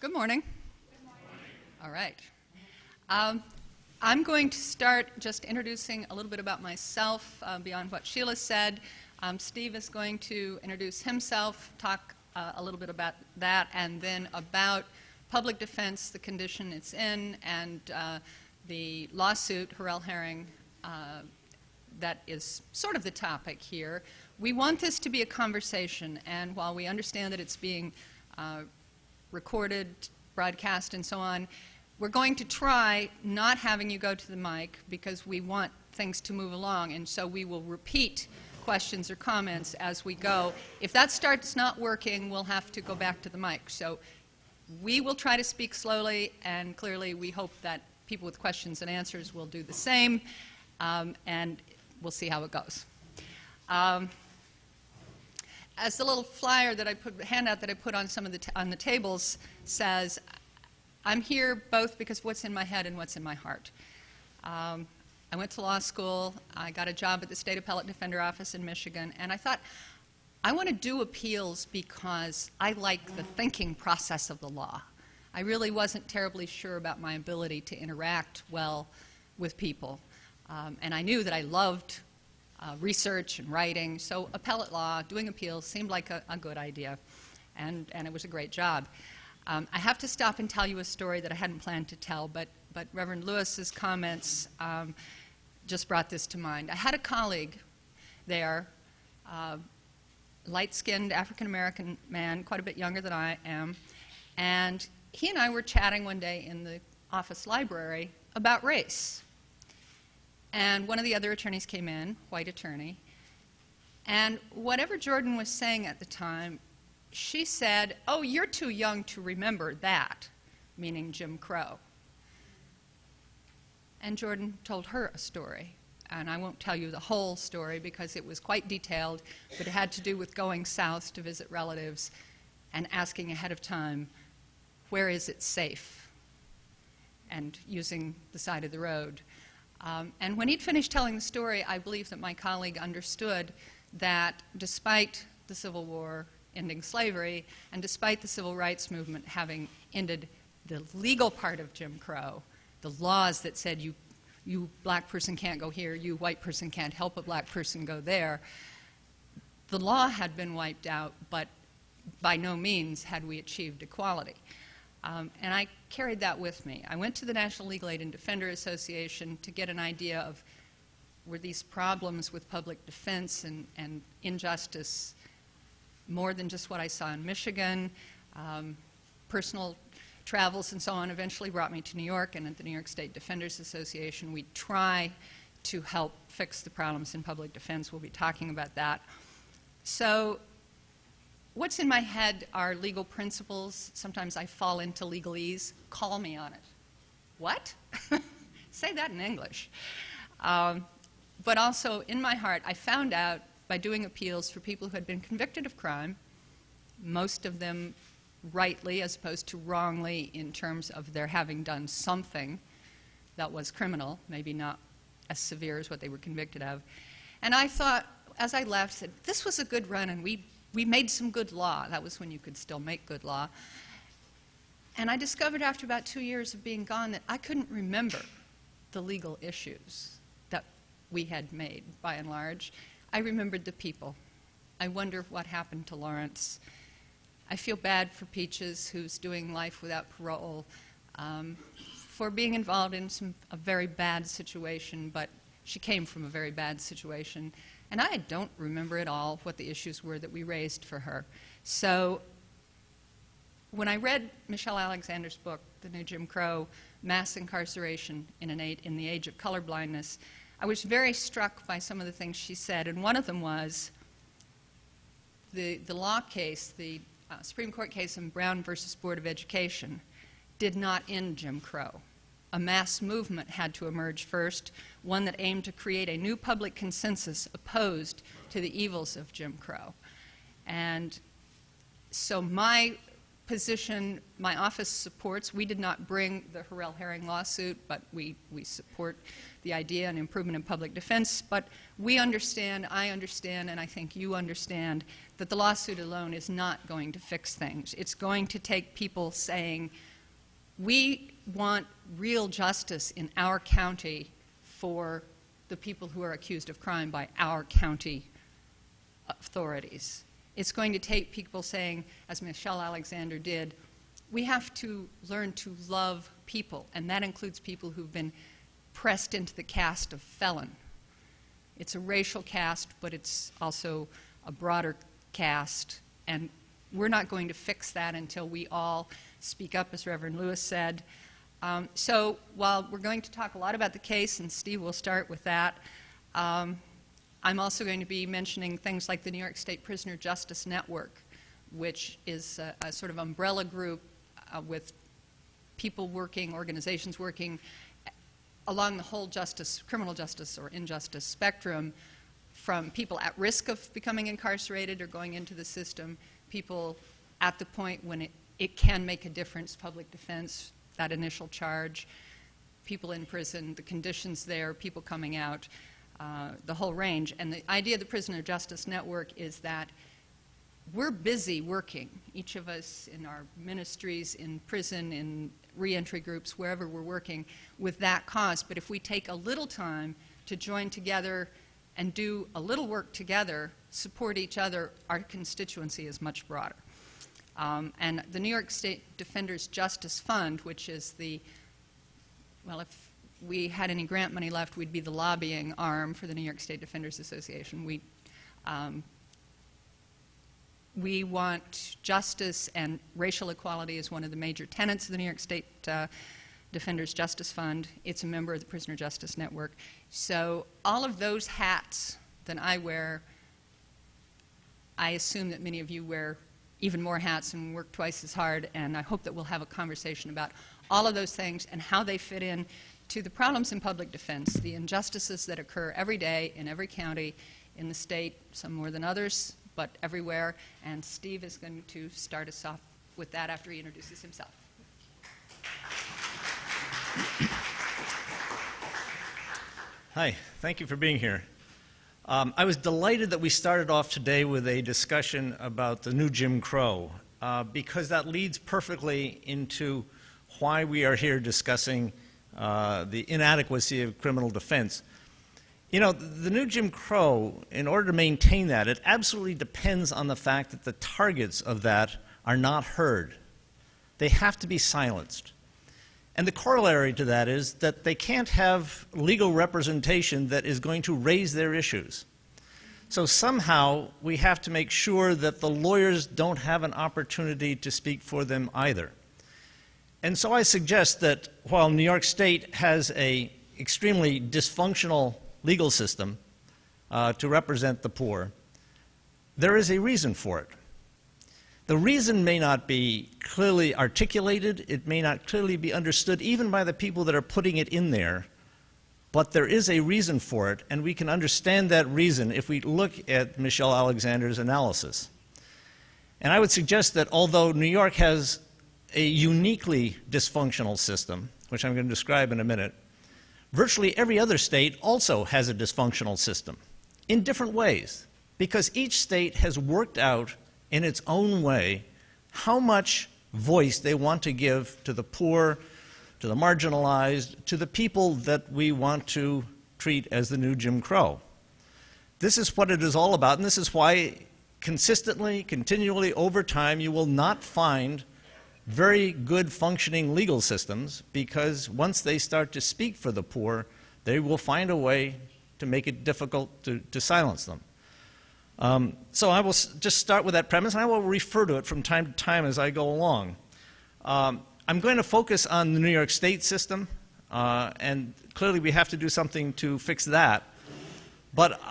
Good morning. All right. I'm going to start just introducing a little bit about myself beyond what Sheila said. Steve is going to introduce himself, talk a little bit about that, and then about public defense, the condition it's in, and the lawsuit, Hurrell-Harring, that is sort of the topic here. We want this to be a conversation, and while we understand that it's being recorded, broadcast, and so on, we're going to try not having you go to the mic because we want things to move along, and so we will repeat questions or comments as we go. If that starts not working, we'll have to go back to the mic. So we will try to speak slowly and clearly. We hope that people with questions and answers will do the same, and we'll see how it goes. As the little flyer that I put, handout that I put on some of on the tables says, I'm here both because of what's in my head and what's in my heart. I went to law school. I got a job at the State Appellate Defender Office in Michigan, and I thought, I want to do appeals because I like the thinking process of the law. I really wasn't terribly sure about my ability to interact well with people, and I knew that I loved research and writing, so appellate law, doing appeals seemed like a good idea, and it was a great job. I have to stop and tell you a story that I hadn't planned to tell, but Reverend Lewis's comments just brought this to mind. I had a colleague there, light-skinned African-American man, quite a bit younger than I am, and he and I were chatting one day in the office library about race. And one of the other attorneys came in, white attorney, and whatever Jordan was saying at the time, she said, "Oh, you're too young to remember that," meaning Jim Crow. And Jordan told her a story. And I won't tell you the whole story because it was quite detailed, but it had to do with going south to visit relatives and asking ahead of time, where is it safe? And using the side of the road. And when he'd finished telling the story, I believe that my colleague understood that despite the Civil War ending slavery, and despite the Civil Rights Movement having ended the legal part of Jim Crow, the laws that said you black person can't go here, you white person can't help a black person go there, the law had been wiped out, but by no means had we achieved equality. And I carried that with me. I went to the National Legal Aid and Defender Association to get an idea of were these problems with public defense and injustice more than just what I saw in Michigan. Personal travels and so on eventually brought me to New York, and at the New York State Defenders Association we try to help fix the problems in public defense. We'll be talking about that. So what's in my head are legal principles. Sometimes I fall into legalese. Call me on it. What? Say that in English. But also in my heart, I found out by doing appeals for people who had been convicted of crime, most of them rightly as opposed to wrongly in terms of their having done something that was criminal, maybe not as severe as what they were convicted of. And I thought, as I left, said, this was a good run, and we made some good law. That was when you could still make good law. And I discovered after about 2 years of being gone that I couldn't remember the legal issues that we had made, by and large. I remembered the people. I wonder what happened to Lawrence. I feel bad for Peaches, who's doing life without parole, for being involved in a very bad situation, but she came from a very bad situation. And I don't remember at all what the issues were that we raised for her. So when I read Michelle Alexander's book, The New Jim Crow, Mass Incarceration in the Age of Colorblindness, I was very struck by some of the things she said, and one of them was the law case, the Supreme Court case in Brown versus Board of Education did not end Jim Crow. A mass movement had to emerge first, one that aimed to create a new public consensus opposed to the evils of Jim Crow. And so my position my office supports. We did not bring the Hurrell-Harring lawsuit, but we support the idea and improvement in public defense. But we understand, I understand, and I think you understand that the lawsuit alone is not going to fix things. It's going to take people saying, we want real justice in our county for the people who are accused of crime by our county authorities. It's going to take people saying, as Michelle Alexander did, we have to learn to love people, and that includes people who've been pressed into the caste of felon. It's a racial caste, but it's also a broader caste, and we're not going to fix that until we all speak up, as Reverend Lewis said. So while we're going to talk a lot about the case, and Steve will start with that, I'm also going to be mentioning things like the New York State Prisoner Justice Network, which is a sort of umbrella group with people working, organizations working along the whole justice, criminal justice or injustice spectrum, from people at risk of becoming incarcerated or going into the system, people at the point when it can make a difference, public defense, that initial charge, people in prison, the conditions there, people coming out, the whole range. And the idea of the Prisoner Justice Network is that we're busy working, each of us in our ministries, in prison, in reentry groups, wherever we're working, with that cause. But if we take a little time to join together and do a little work together, support each other, our constituency is much broader. And the New York State Defenders Justice Fund, which is the, well, if we had any grant money left, we'd be the lobbying arm for the New York State Defenders Association. We want justice, and racial equality is one of the major tenets of the New York State Defenders Justice Fund. It's a member of the Prisoner Justice Network. So all of those hats that I wear, I assume that many of you wear even more hats and work twice as hard, and I hope that we'll have a conversation about all of those things and how they fit in to the problems in public defense, the injustices that occur every day in every county in the state, some more than others, but everywhere. And Steve is going to start us off with that after he introduces himself. Hi, thank you for being here. I was delighted that we started off today with a discussion about the new Jim Crow, because that leads perfectly into why we are here discussing the inadequacy of criminal defense. You know, the new Jim Crow, in order to maintain that, it absolutely depends on the fact that the targets of that are not heard. They have to be silenced. And the corollary to that is that they can't have legal representation that is going to raise their issues. So somehow we have to make sure that the lawyers don't have an opportunity to speak for them either. And so I suggest that while New York State has an extremely dysfunctional legal system to represent the poor, there is a reason for it. The reason may not be clearly articulated, it may not clearly be understood even by the people that are putting it in there, but there is a reason for it, and we can understand that reason if we look at Michelle Alexander's analysis. And I would suggest that although New York has a uniquely dysfunctional system, which I'm going to describe in a minute, virtually every other state also has a dysfunctional system in different ways, because each state has worked out in its own way how much voice they want to give to the poor, to the marginalized, to the people that we want to treat as the new Jim Crow. This is what it is all about, and this is why consistently, continually, over time, you will not find very good functioning legal systems, because once they start to speak for the poor, they will find a way to make it difficult to silence them. So I will just start with that premise, and I will refer to it from time to time as I go along. I'm going to focus on the New York State system, and clearly we have to do something to fix that. But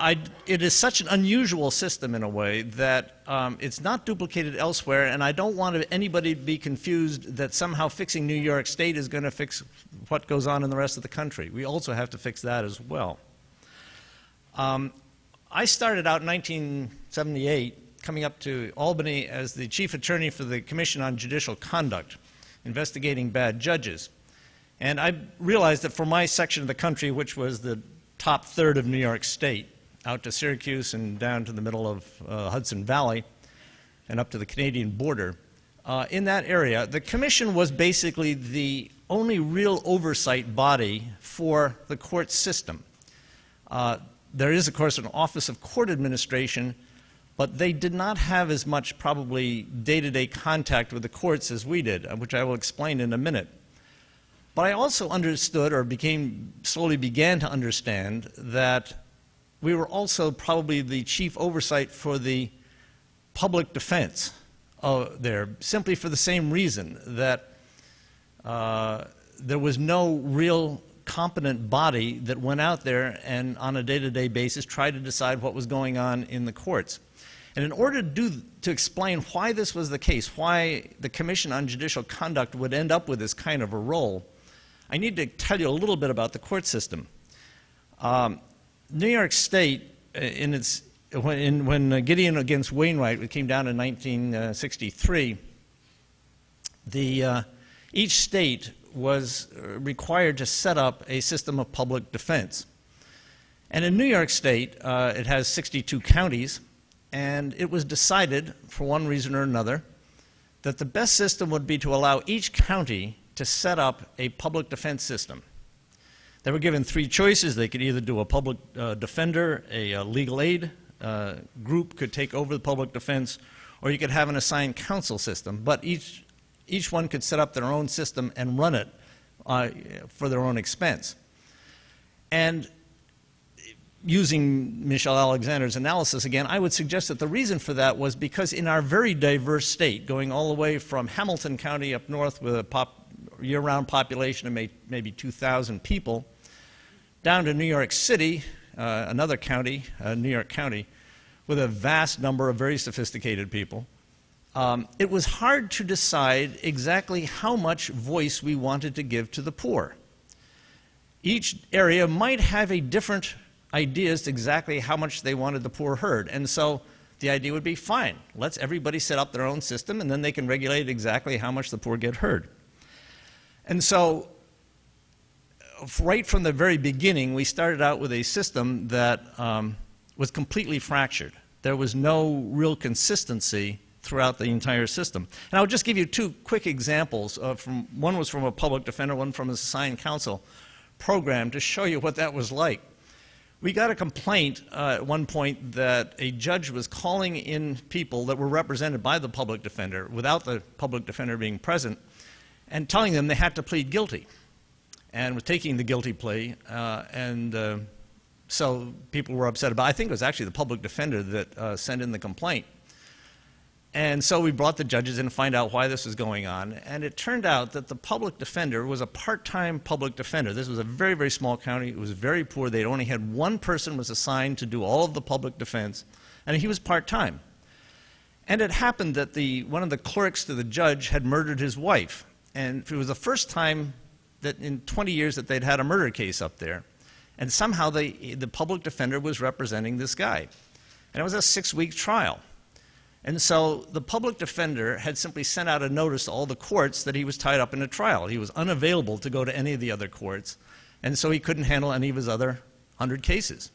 it is such an unusual system in a way that it's not duplicated elsewhere, and I don't want anybody to be confused that somehow fixing New York State is going to fix what goes on in the rest of the country. We also have to fix that as well. I started out in 1978 coming up to Albany as the chief attorney for the Commission on Judicial Conduct, investigating bad judges. And I realized that for my section of the country, which was the top third of New York State, out to Syracuse and down to the middle of Hudson Valley and up to the Canadian border, in that area, the Commission was basically the only real oversight body for the court system. There is, of course, an Office of Court Administration, but they did not have as much probably day-to-day contact with the courts as we did, which I will explain in a minute. But I also understood, or slowly began to understand, that we were also probably the chief oversight for the public defense there, simply for the same reason that there was no real competent body that went out there and on a day-to-day basis tried to decide what was going on in the courts. And in order to explain why this was the case, why the Commission on Judicial Conduct would end up with this kind of a role, I need to tell you a little bit about the court system. New York State, when Gideon against Wainwright came down in 1963, each state was required to set up a system of public defense. And in New York State, it has 62 counties, and it was decided, for one reason or another, that the best system would be to allow each county to set up a public defense system. They were given three choices. They could either do a public defender, a legal aid group could take over the public defense, or you could have an assigned counsel system. But each one could set up their own system and run it for their own expense. And using Michelle Alexander's analysis again, I would suggest that the reason for that was because in our very diverse state, going all the way from Hamilton County up north with a year-round population of maybe 2,000 people, down to New York City, another county, New York County, with a vast number of very sophisticated people, it was hard to decide exactly how much voice we wanted to give to the poor. Each area might have a different idea as to exactly how much they wanted the poor heard. And so the idea would be, fine, let's everybody set up their own system, and then they can regulate exactly how much the poor get heard. And so right from the very beginning, we started out with a system that was completely fractured. There was no real consistency throughout the entire system. And I'll just give you two quick examples. One was from a public defender, one from a assigned counsel program, to show you what that was like. We got a complaint at one point that a judge was calling in people that were represented by the public defender without the public defender being present and telling them they had to plead guilty, and was taking the guilty plea, so people were upset about it. I think it was actually the public defender that sent in the complaint. And so we brought the judges in to find out why this was going on, and it turned out that the public defender was a part-time public defender. This was a very, very small county. It was very poor. They'd only had one person was assigned to do all of the public defense, and he was part-time. And it happened that one of the clerks to the judge had murdered his wife, and it was the first time that in 20 years that they'd had a murder case up there, and somehow the public defender was representing this guy. And it was a 6-week trial. And so the public defender had simply sent out a notice to all the courts that he was tied up in a trial. He was unavailable to go to any of the other courts, and so he couldn't handle any of his other 100 cases.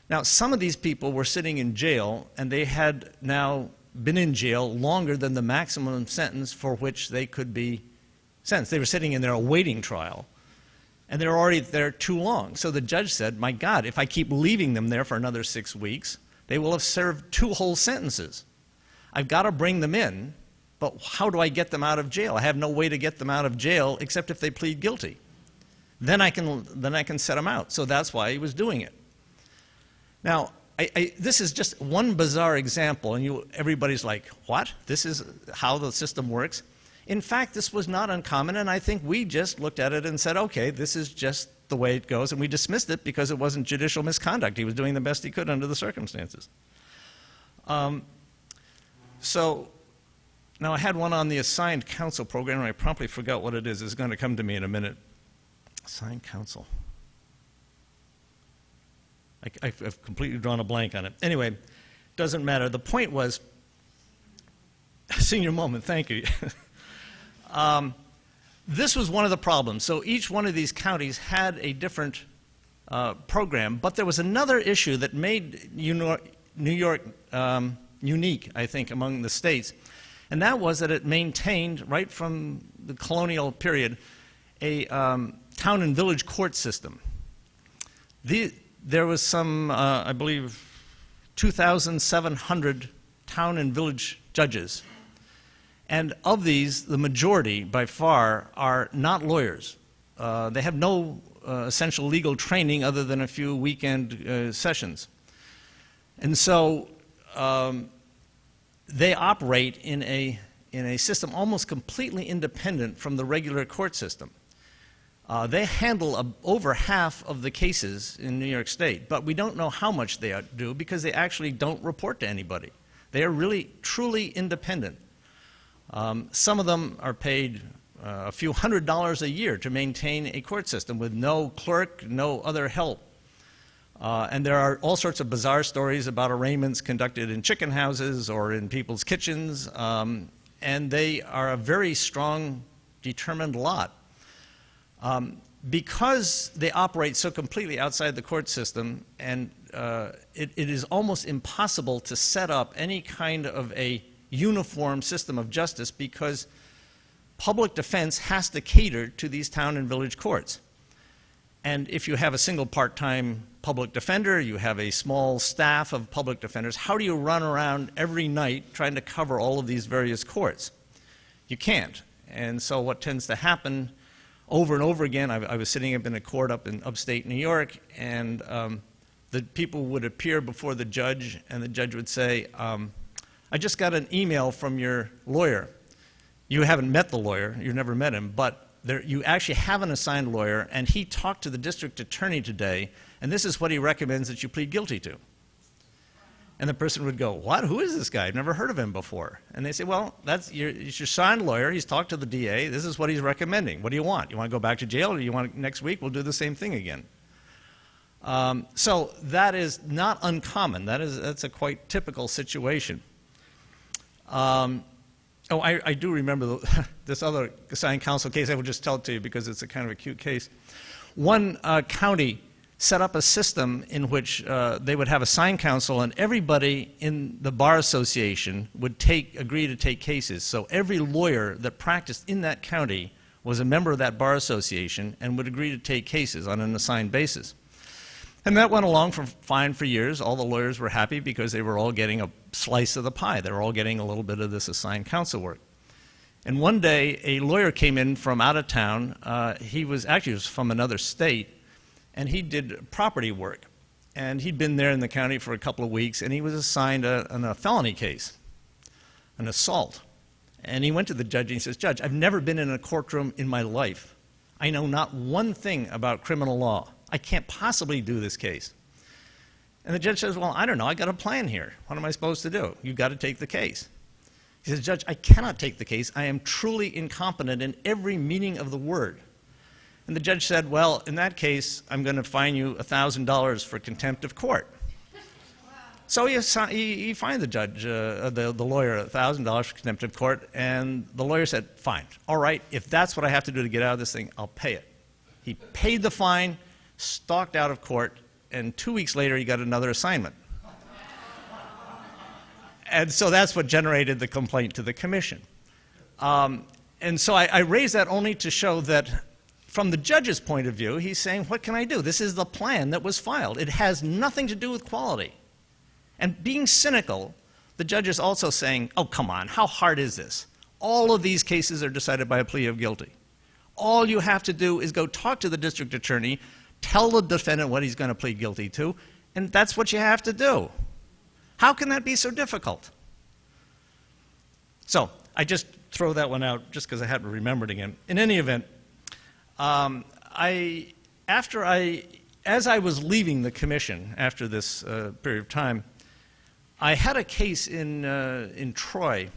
Now, some of these people were sitting in jail, and they had now been in jail longer than the maximum sentence for which they could be sentenced. They were sitting in there awaiting trial, and they were already there too long. So the judge said, my God, if I keep leaving them there for another 6 weeks, they will have served 2 whole sentences. I've got to bring them in, but how do I get them out of jail? I have no way to get them out of jail except if they plead guilty. Then I can set them out. So that's why he was doing it. Now, this is just one bizarre example, and everybody's like, what? This is how the system works? In fact, this was not uncommon, and I think we just looked at it and said, okay, this is just the way it goes, and we dismissed it because it wasn't judicial misconduct. He was doing the best he could under the circumstances. So now I had one on the assigned counsel program, and I promptly forgot what it is. It's going to come to me in a minute. Assigned counsel. I've completely drawn a blank on it. Anyway, doesn't matter. The point was, senior moment, thank you. This was one of the problems. So each one of these counties had a different program, but there was another issue that made New York unique, I think, among the states, and that was that it maintained, right from the colonial period, a town and village court system. There was some, I believe, 2,700 town and village judges. And of these, the majority, by far, are not lawyers. They have no essential legal training other than a few weekend sessions. And so they operate in a system almost completely independent from the regular court system. They handle over half of the cases in New York State, but we don't know how much they do because they actually don't report to anybody. They are really, truly independent. Some of them are paid a few $100s a year to maintain a court system with no clerk, no other help. And there are all sorts of bizarre stories about arraignments conducted in chicken houses or in people's kitchens, and they are a very strong, determined lot. Because they operate so completely outside the court system, and it is almost impossible to set up any kind of a uniform system of justice because public defense has to cater to these town and village courts. And if you have a single part-time public defender, you have a small staff of public defenders, how do you run around every night trying to cover all of these various courts? You can't. And so what tends to happen over and over again, I was sitting up in a court up in upstate New York, and the people would appear before the judge, and the judge would say, I just got an email from your lawyer. You haven't met the lawyer, you've never met him, but you actually have an assigned lawyer, and he talked to the district attorney today, and this is what he recommends that you plead guilty to. And the person would go, what? Who is this guy? I've never heard of him before. And they say, well, it's your assigned lawyer. He's talked to the DA. This is what he's recommending. What do you want? You want to go back to jail, or you want next week we'll do the same thing again? So that is not uncommon. That's a quite typical situation. I do remember this other assigned counsel case. I will just tell it to you because it's a kind of a cute case. One county set up a system in which they would have assigned counsel, and everybody in the bar association would agree to take cases. So every lawyer that practiced in that county was a member of that bar association and would agree to take cases on an assigned basis. And that went along fine for years. All the lawyers were happy because they were all getting a slice of the pie. They were all getting a little bit of this assigned counsel work. And one day, a lawyer came in from out of town. He was from another state, and he did property work. And he'd been there in the county for a couple of weeks, and he was assigned a felony case, an assault. And he went to the judge, and he says, Judge, I've never been in a courtroom in my life. I know not one thing about criminal law. I can't possibly do this case. And the judge says, well, I don't know. I got a plan here. What am I supposed to do? You've got to take the case. He says, Judge, I cannot take the case. I am truly incompetent in every meaning of the word. And the judge said, well, in that case, I'm going to fine you $1,000 for contempt of court. Wow. So he fined the judge, the lawyer, $1,000 for contempt of court, and the lawyer said, fine, all right, if that's what I have to do to get out of this thing, I'll pay it. He paid the fine, stalked out of court, and 2 weeks later he got another assignment. And so that's what generated the complaint to the commission. And so I raise that only to show that from the judge's point of view, he's saying, what can I do? This is the plan that was filed. It has nothing to do with quality. And being cynical, the judge is also saying, oh, come on, how hard is this? All of these cases are decided by a plea of guilty. All you have to do is go talk to the district attorney, tell the defendant what he's going to plead guilty to, and that's what you have to do. How can that be so difficult? So I just throw that one out just because I hadn't remembered again. In any event, as I was leaving the commission after this period of time, I had a case in Troy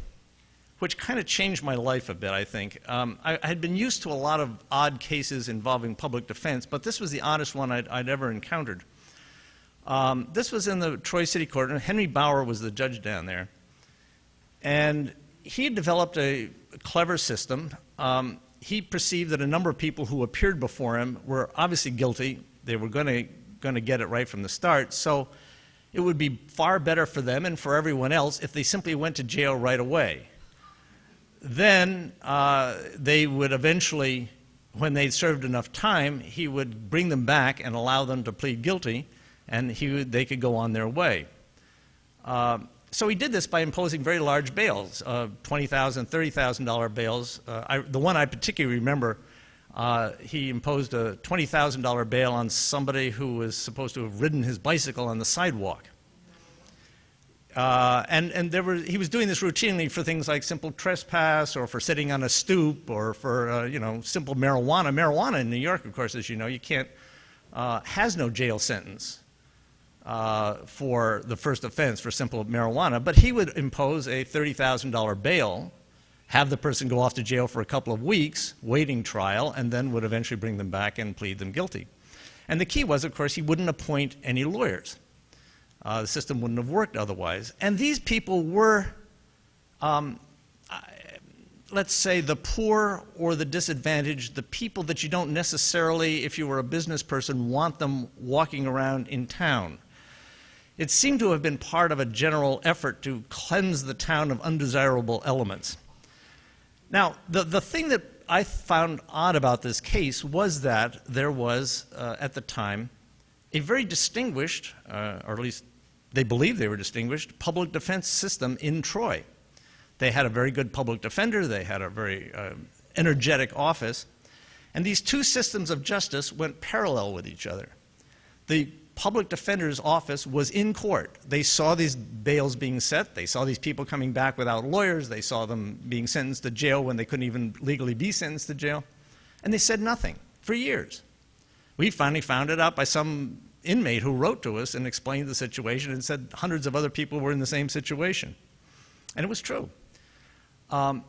which kind of changed my life a bit, I think. I had been used to a lot of odd cases involving public defense, but this was the oddest one I'd ever encountered. This was in the Troy City Court, and Henry Bauer was the judge down there. And he had developed a clever system. He perceived that a number of people who appeared before him were obviously guilty. They were going to get it right from the start. So it would be far better for them and for everyone else if they simply went to jail right away. Then they would eventually, when they'd served enough time, he would bring them back and allow them to plead guilty, and they could go on their way. So he did this by imposing very large bails, $20,000, $30,000 bails. The one I particularly remember, he imposed a $20,000 bail on somebody who was supposed to have ridden his bicycle on the sidewalk. He was doing this routinely for things like simple trespass, or for sitting on a stoop, or for simple marijuana. Marijuana in New York, of course, as you know, you can't has no jail sentence for the first offense for simple marijuana. But he would impose a $30,000 bail, have the person go off to jail for a couple of weeks, waiting trial, and then would eventually bring them back and plead them guilty. And the key was, of course, he wouldn't appoint any lawyers. The system wouldn't have worked otherwise. And these people were, let's say, the poor or the disadvantaged, the people that you don't necessarily, if you were a business person, want them walking around in town. It seemed to have been part of a general effort to cleanse the town of undesirable elements. Now, the thing that I found odd about this case was that there was, at the time, a very distinguished, or at least they believed they were distinguished, public defense system in Troy. They had a very good public defender. They had a very energetic office. And these two systems of justice went parallel with each other. The public defender's office was in court. They saw these bails being set. They saw these people coming back without lawyers. They saw them being sentenced to jail when they couldn't even legally be sentenced to jail. And they said nothing for years. We finally found it out by some inmate who wrote to us and explained the situation and said hundreds of other people were in the same situation. And it was true. And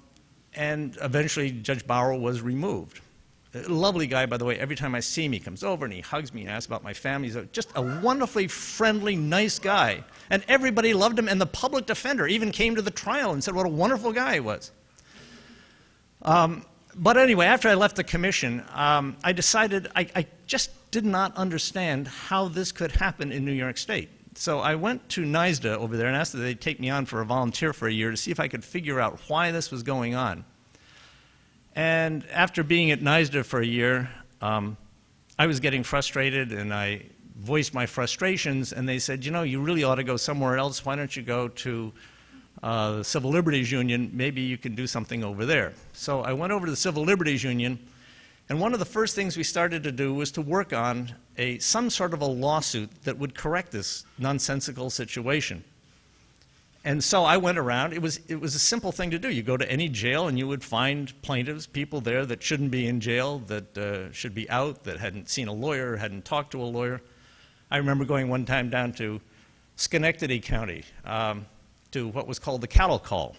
eventually Judge Bauer was removed. A lovely guy, by the way. Every time I see him, he comes over and he hugs me and asks about my family. He's just a wonderfully friendly, nice guy. And everybody loved him, and the public defender even came to the trial and said what a wonderful guy he was. But anyway, after I left the commission, I decided I just did not understand how this could happen in New York State. So I went to NYSDA over there and asked that they take me on for a volunteer for a year to see if I could figure out why this was going on. And after being at NYSDA for a year, I was getting frustrated, and I voiced my frustrations, and they said, you know, you really ought to go somewhere else. Why don't you go to the Civil Liberties Union? Maybe you can do something over there. So I went over to the Civil Liberties Union, and one of the first things we started to do was to work on some sort of a lawsuit that would correct this nonsensical situation. And so I went around. It was a simple thing to do. You go to any jail and you would find plaintiffs, people there that shouldn't be in jail, that should be out, that hadn't seen a lawyer, hadn't talked to a lawyer. I remember going one time down to Schenectady County to what was called the cattle call.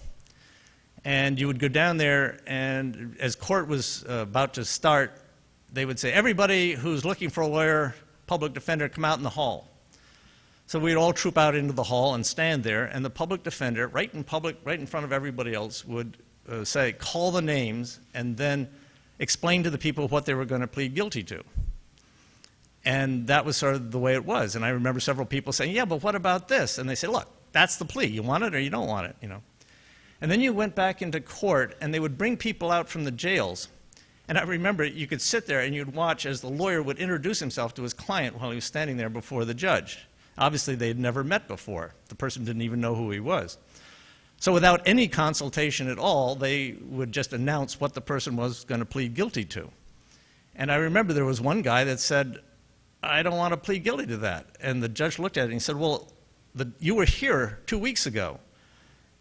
And you would go down there, and as court was about to start, they would say, everybody who's looking for a lawyer, public defender, come out in the hall. So we'd all troop out into the hall and stand there, and the public defender, right in public, right in front of everybody else, would say, call the names, and then explain to the people what they were going to plead guilty to. And that was sort of the way it was. And I remember several people saying, yeah, but what about this? And they said, look, that's the plea. You want it or you don't want it, you know. And then you went back into court, and they would bring people out from the jails. And I remember you could sit there and you'd watch as the lawyer would introduce himself to his client while he was standing there before the judge. Obviously, they had never met before. The person didn't even know who he was. So without any consultation at all, they would just announce what the person was going to plead guilty to. And I remember there was one guy that said, I don't want to plead guilty to that. And the judge looked at it and he said, well, you were here 2 weeks ago,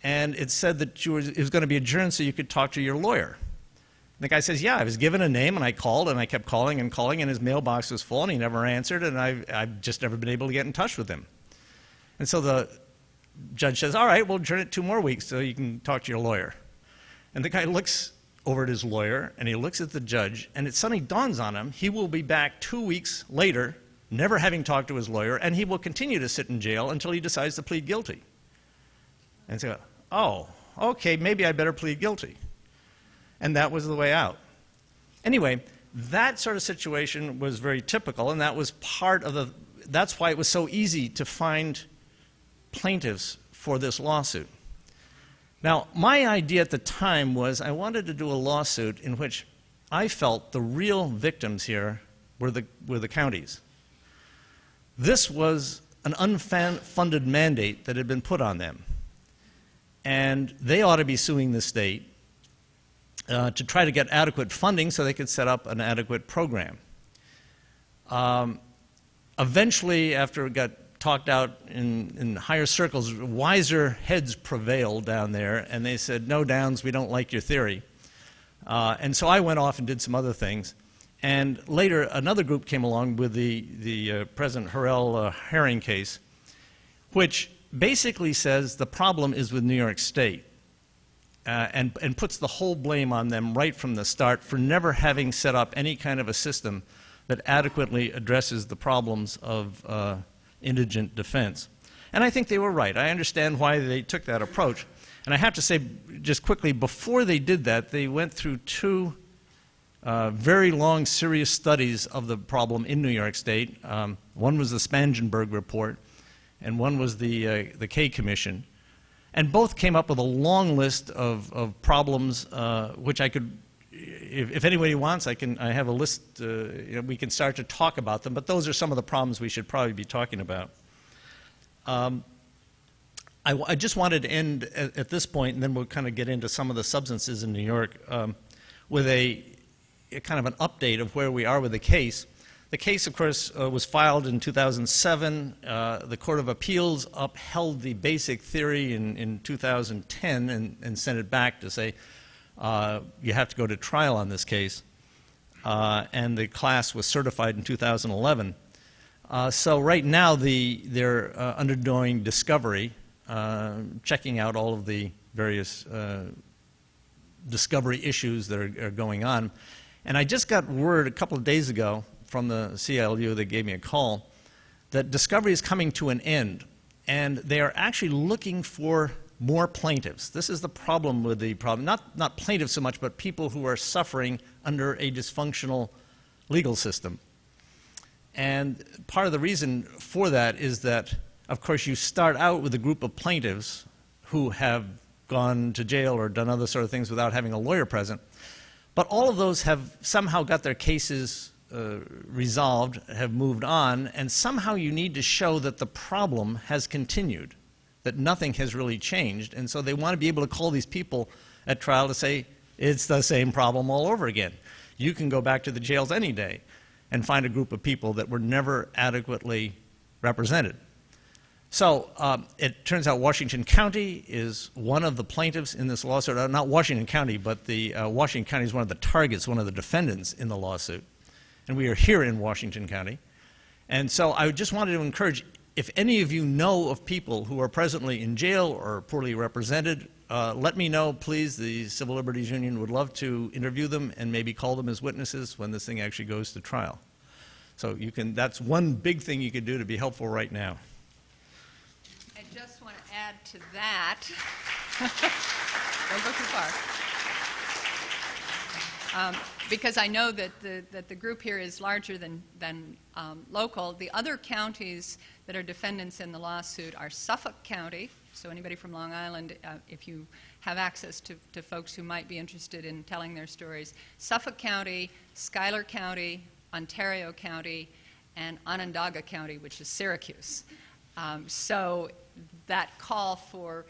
and it said that it was going to be adjourned so you could talk to your lawyer. And the guy says, yeah, I was given a name, and I called, and I kept calling, and his mailbox was full, and he never answered, and I've just never been able to get in touch with him. And so the judge says, all right, we'll adjourn it 2 more weeks so you can talk to your lawyer. And the guy looks over at his lawyer, and he looks at the judge, and it suddenly dawns on him he will be back 2 weeks later never having talked to his lawyer, and he will continue to sit in jail until he decides to plead guilty. And so, oh, okay, maybe I better plead guilty. And that was the way out. Anyway, that sort of situation was very typical, and that was part of that's why it was so easy to find plaintiffs for this lawsuit. Now, my idea at the time was I wanted to do a lawsuit in which I felt the real victims here were the counties. This was an unfunded mandate that had been put on them, and they ought to be suing the state to try to get adequate funding so they could set up an adequate program. Eventually, after it got talked out in higher circles, wiser heads prevailed down there, and they said, no, Downs, we don't like your theory. And so I went off and did some other things. And later, another group came along with the present Hurrell-Harring case, which basically says the problem is with New York State, and puts the whole blame on them right from the start for never having set up any kind of a system that adequately addresses the problems of indigent defense. And I think they were right. I understand why they took that approach. And I have to say, just quickly, before they did that, they went through two very long, serious studies of the problem in New York State. One was the Spangenberg report, and one was the Kay Commission. And both came up with a long list of problems, which I could, if anybody wants, I have a list, we can start to talk about them, but those are some of the problems we should probably be talking about. I just wanted to end at this point, and then we'll kind of get into some of the substances in New York, with a kind of an update of where we are with the case. The case, of course, was filed in 2007. The Court of Appeals upheld the basic theory in 2010 and sent it back to say, you have to go to trial on this case. And the class was certified in 2011. So right now they're undergoing discovery, checking out all of the various discovery issues that are going on. And I just got word a couple of days ago from the CLU, they gave me a call, that discovery is coming to an end. And they are actually looking for more plaintiffs. This is the problem with the problem. Not plaintiffs so much, but people who are suffering under a dysfunctional legal system. And part of the reason for that is that, of course, you start out with a group of plaintiffs who have gone to jail or done other sort of things without having a lawyer present. But all of those have somehow got their cases resolved, have moved on, and somehow you need to show that the problem has continued, that nothing has really changed. And so they want to be able to call these people at trial to say, it's the same problem all over again. You can go back to the jails any day and find a group of people that were never adequately represented. So it turns out Washington County is one of the plaintiffs in this lawsuit. Not Washington County, but the Washington County is one of the targets, one of the defendants in the lawsuit. And we are here in Washington County. And so I just wanted to encourage, if any of you know of people who are presently in jail or poorly represented, let me know, please. The Civil Liberties Union would love to interview them and maybe call them as witnesses when this thing actually goes to trial. So you can, that's one big thing you could do to be helpful right now. I just want to add to that. Don't go too far. Because I know that the group here is larger than local. The other counties that are defendants in the lawsuit are Suffolk County. So anybody from Long Island, if you have access to folks who might be interested in telling their stories, Suffolk County, Schuyler County, Ontario County, and Onondaga County, which is Syracuse. So that call for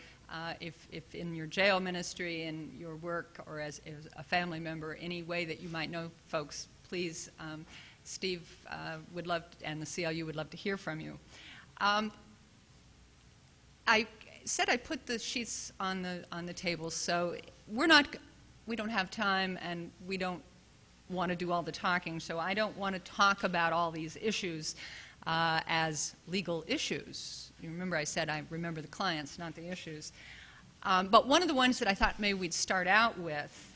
if in your jail ministry, in your work, or as a family member, any way that you might know folks, please, Steve would love, and the CLU would love to hear from you. I said I put the sheets on the table, so we don't have time, and we don't want to do all the talking, so I don't want to talk about all these issues as legal issues. You remember I said I remember the clients, not the issues. But one of the ones that I thought maybe we'd start out with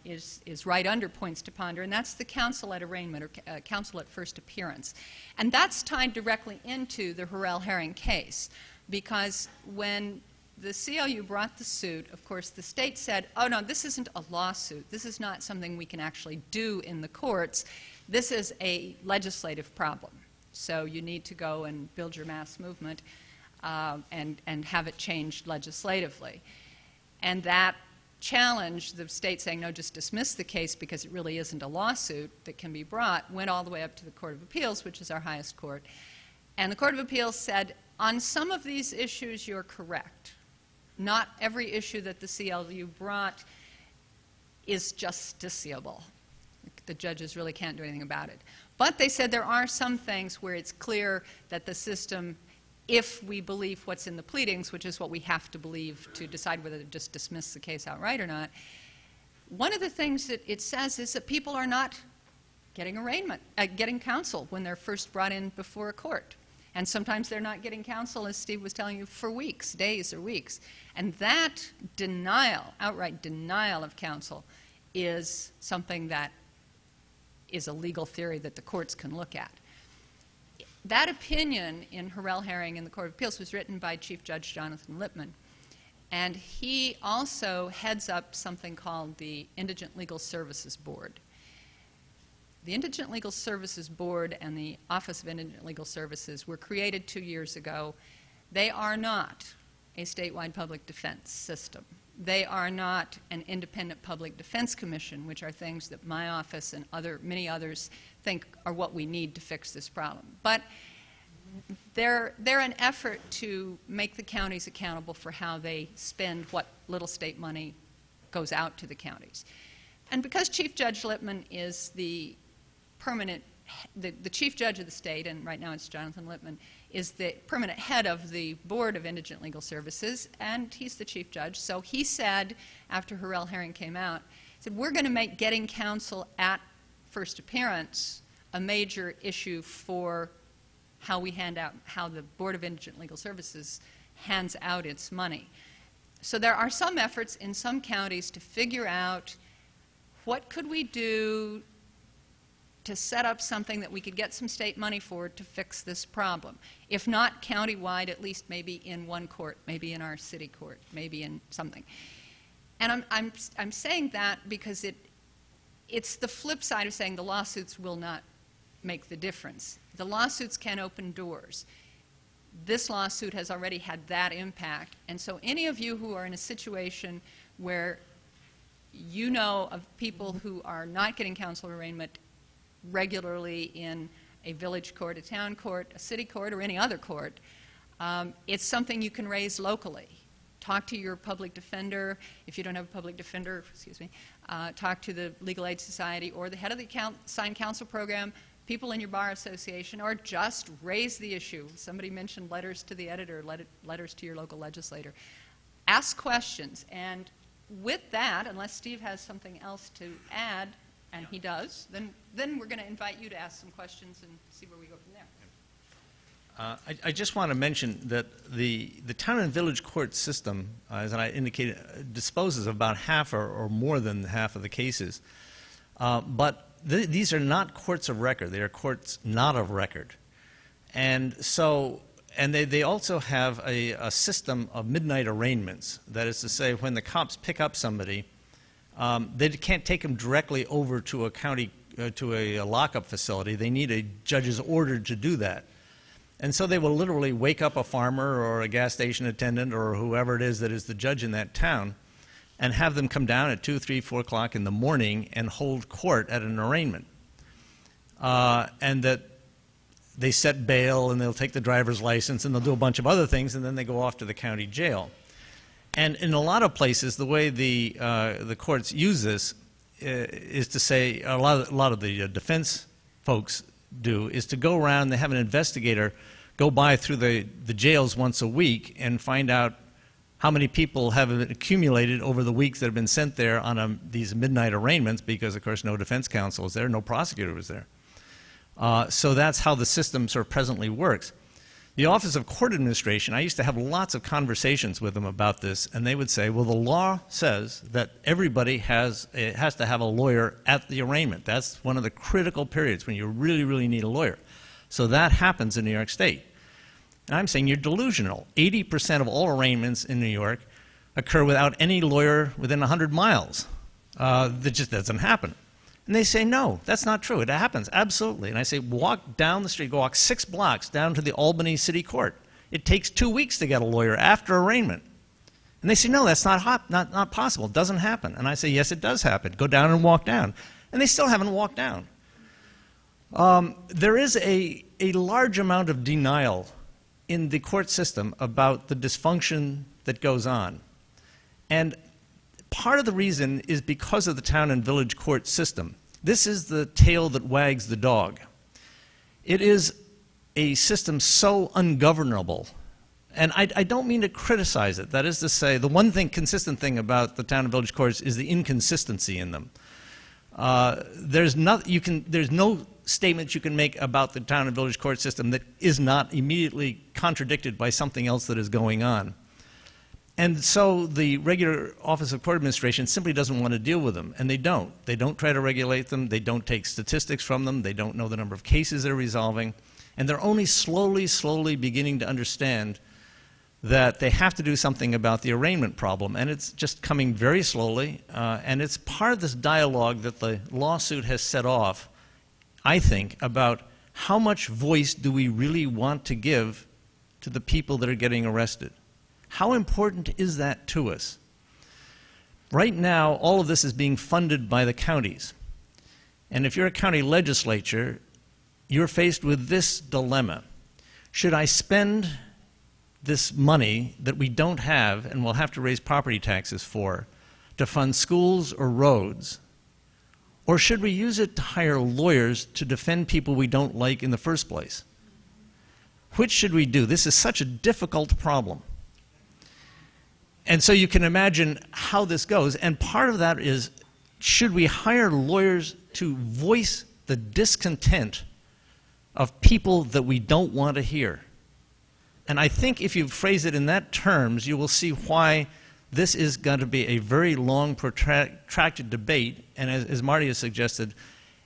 is right under points to ponder, and that's the counsel at arraignment, or counsel at first appearance. And that's tied directly into the Hurrell-Harring case, because when the CLU brought the suit, of course, the state said, oh, no, this isn't a lawsuit. This is not something we can actually do in the courts. This is a legislative problem. So you need to go and build your mass movement and have it changed legislatively. And that challenge, the state saying, no, just dismiss the case because it really isn't a lawsuit that can be brought, went all the way up to the Court of Appeals, which is our highest court. And the Court of Appeals said, on some of these issues, you're correct. Not every issue that the CLU brought is justiciable. The judges really can't do anything about it. But they said there are some things where it's clear that the system, if we believe what's in the pleadings, which is what we have to believe to decide whether to just dismiss the case outright or not, one of the things that it says is that people are not getting counsel when they're first brought in before a court. And sometimes they're not getting counsel, as Steve was telling you, for weeks, days or weeks. And that denial, outright denial of counsel, is something that is a legal theory that the courts can look at. That opinion in Hurrell-Harring in the Court of Appeals was written by Chief Judge Jonathan Lippman. And he also heads up something called the Indigent Legal Services Board. The Indigent Legal Services Board and the Office of Indigent Legal Services were created 2 years ago. They are not a statewide public defense system. They are not an independent public defense commission, which are things that my office and many others think are what we need to fix this problem. But they're an effort to make the counties accountable for how they spend what little state money goes out to the counties. And because Chief Judge Lippman is the chief judge of the state, and right now it's Jonathan Lippman, is the permanent head of the Board of Indigent Legal Services, and he's the chief judge. So he said, after Hurrell-Harring came out, he said, we're going to make getting counsel at first appearance a major issue for how the Board of Indigent Legal Services hands out its money. So there are some efforts in some counties to figure out what could we do to set up something that we could get some state money for to fix this problem. If not countywide, at least maybe in one court, maybe in our city court, maybe in something. And I'm saying that because it's the flip side of saying the lawsuits will not make the difference. The lawsuits can open doors. This lawsuit has already had that impact. And so any of you who are in a situation where you know of people who are not getting counsel arraignment regularly in a village court, a town court, a city court, or any other court, it's something you can raise locally. Talk to your public defender. If you don't have a public defender, talk to the Legal Aid Society or the head of the assigned counsel program, people in your bar association, or just raise the issue. Somebody mentioned letters to the editor, letters to your local legislator. Ask questions, and with that, unless Steve has something else to add, and he does, then we're going to invite you to ask some questions and see where we go from there. I just want to mention that the town and village court system, as I indicated, disposes of about half or more than half of the cases. But these are not courts of record. They are courts not of record. And so, and they also have a system of midnight arraignments. That is to say, when the cops pick up somebody, they can't take them directly over to a county, to a lockup facility. They need a judge's order to do that. And so they will literally wake up a farmer or a gas station attendant or whoever it is that is the judge in that town and have them come down at 2, 3, 4 o'clock in the morning and hold court at an arraignment. And that they set bail and they'll take the driver's license and they'll do a bunch of other things and then they go off to the county jail. And in a lot of places, the way the courts use this is to say, a lot of the defense folks do, is to go around, they have an investigator go by through the jails once a week and find out how many people have accumulated over the weeks that have been sent there on these midnight arraignments, because of course no defense counsel is there, no prosecutor was there. So that's how the system sort of presently works. The Office of Court Administration, I used to have lots of conversations with them about this, and they would say, well, the law says that everybody has to have a lawyer at the arraignment. That's one of the critical periods when you really, really need a lawyer. So that happens in New York State. And I'm saying you're delusional. 80% of all arraignments in New York occur without any lawyer within 100 miles. That just doesn't happen. And they say, no, that's not true. It happens, absolutely. And I say, walk down the street, walk 6 blocks down to the Albany City Court. It takes 2 weeks to get a lawyer after arraignment. And they say, no, that's not possible. It doesn't happen. And I say, yes, it does happen. Go down and walk down. And they still haven't walked down. There is a large amount of denial in the court system about the dysfunction that goes on. And part of the reason is because of the town and village court system. This is the tail that wags the dog. It is a system so ungovernable. And I don't mean to criticize it. That is to say, the one consistent thing about the town and village courts is the inconsistency in them. There's no statement you can make about the town and village court system that is not immediately contradicted by something else that is going on. And so the regular Office of Court Administration simply doesn't want to deal with them, and they don't. They don't try to regulate them. They don't take statistics from them. They don't know the number of cases they're resolving. And they're only slowly beginning to understand that they have to do something about the arraignment problem, and it's just coming very slowly, and it's part of this dialogue that the lawsuit has set off, I think, about how much voice do we really want to give to the people that are getting arrested. How important is that to us? Right now, all of this is being funded by the counties. And if you're a county legislature, you're faced with this dilemma. Should I spend this money that we don't have and we'll have to raise property taxes for to fund schools or roads? Or should we use it to hire lawyers to defend people we don't like in the first place? Which should we do? This is such a difficult problem. And so you can imagine how this goes. And part of that is, should we hire lawyers to voice the discontent of people that we don't want to hear? And I think if you phrase it in that terms, you will see why this is going to be a very long, protracted debate. And as Mardi has suggested,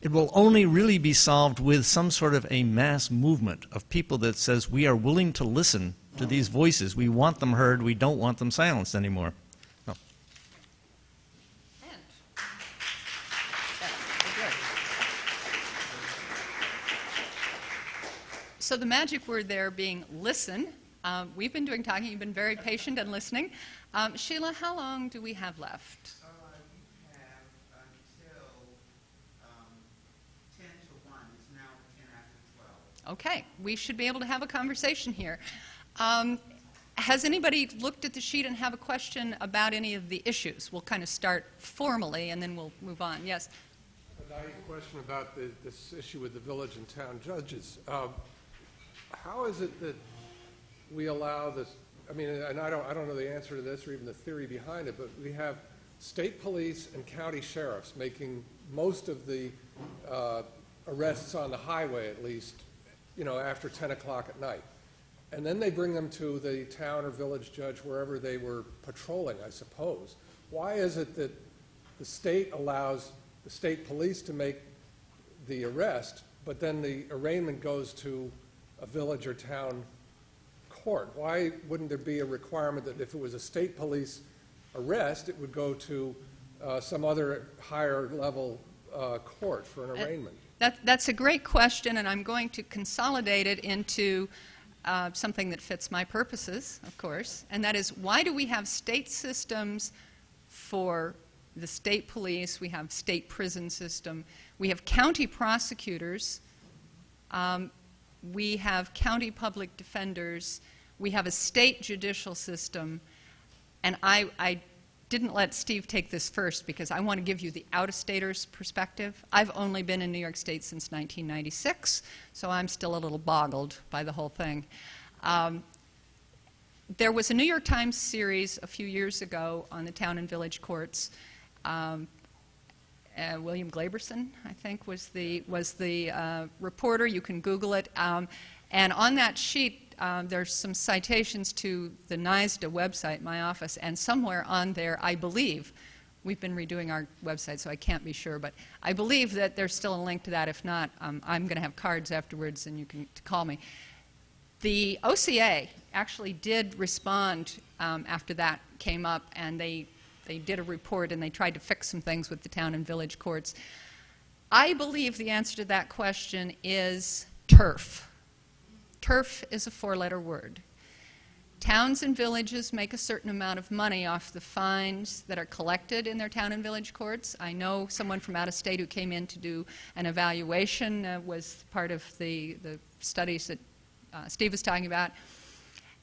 it will only really be solved with some sort of a mass movement of people that says we are willing to listen to these voices. We want them heard. We don't want them silenced anymore. No. So the magic word there being listen. We've been doing talking. You've been very patient and listening. Sheila, how long do we have left? You have until 10 to 1. It's now 10 after 12. Okay, we should be able to have a conversation here. Has anybody looked at the sheet and have a question about any of the issues? We'll kind of start formally and then we'll move on. Yes? I have a question about this issue with the village and town judges. How is it that we allow this? I mean, and I don't know the answer to this or even the theory behind it, but we have state police and county sheriffs making most of the arrests on the highway, at least, after 10 o'clock at night. And then they bring them to the town or village judge wherever they were patrolling, I suppose. Why is it that the state allows the state police to make the arrest, but then the arraignment goes to a village or town court? Why wouldn't there be a requirement that if it was a state police arrest, it would go to some other higher level court for an arraignment? That's a great question, and I'm going to consolidate it into something that fits my purposes, of course, and that is, why do we have state systems for the state police? We have state prison system. We have county prosecutors. We have county public defenders. We have a state judicial system. And I didn't let Steve take this first because I want to give you the out-of-staters perspective. I've only been in New York State since 1996, so I'm still a little boggled by the whole thing. There was a New York Times series a few years ago on the town and village courts. William Glaberson, I think, was the reporter. You can Google it. And on that sheet, there's some citations to the NYSDA website, my office, and somewhere on there, I believe, we've been redoing our website, so I can't be sure, but I believe that there's still a link to that. If not, I'm going to have cards afterwards, and you can call me. The OCA actually did respond after that came up, and they did a report, and they tried to fix some things with the town and village courts. I believe the answer to that question is turf. Turf is a four-letter word. Towns and villages make a certain amount of money off the fines that are collected in their town and village courts. I know someone from out of state who came in to do an evaluation was part of the studies that Steve was talking about.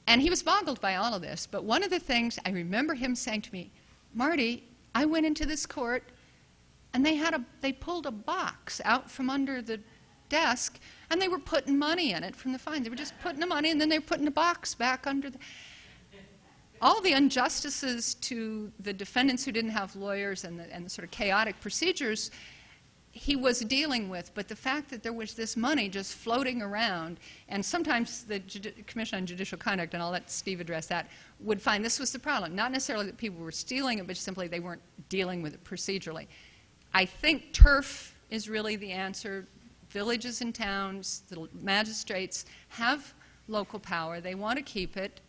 And he was boggled by all of this. But one of the things I remember him saying to me, Marty, I went into this court and they pulled a box out from under the desk, and they were putting money in it from the fines. They were just putting the money, and then they were putting the box back under the... All the injustices to the defendants who didn't have lawyers and the sort of chaotic procedures he was dealing with, but the fact that there was this money just floating around, and sometimes the Commission on Judicial Conduct, and I'll let Steve address that, would find this was the problem. Not necessarily that people were stealing it, but simply they weren't dealing with it procedurally. I think turf is really the answer. Villages and towns, the magistrates have local power. They want to keep it,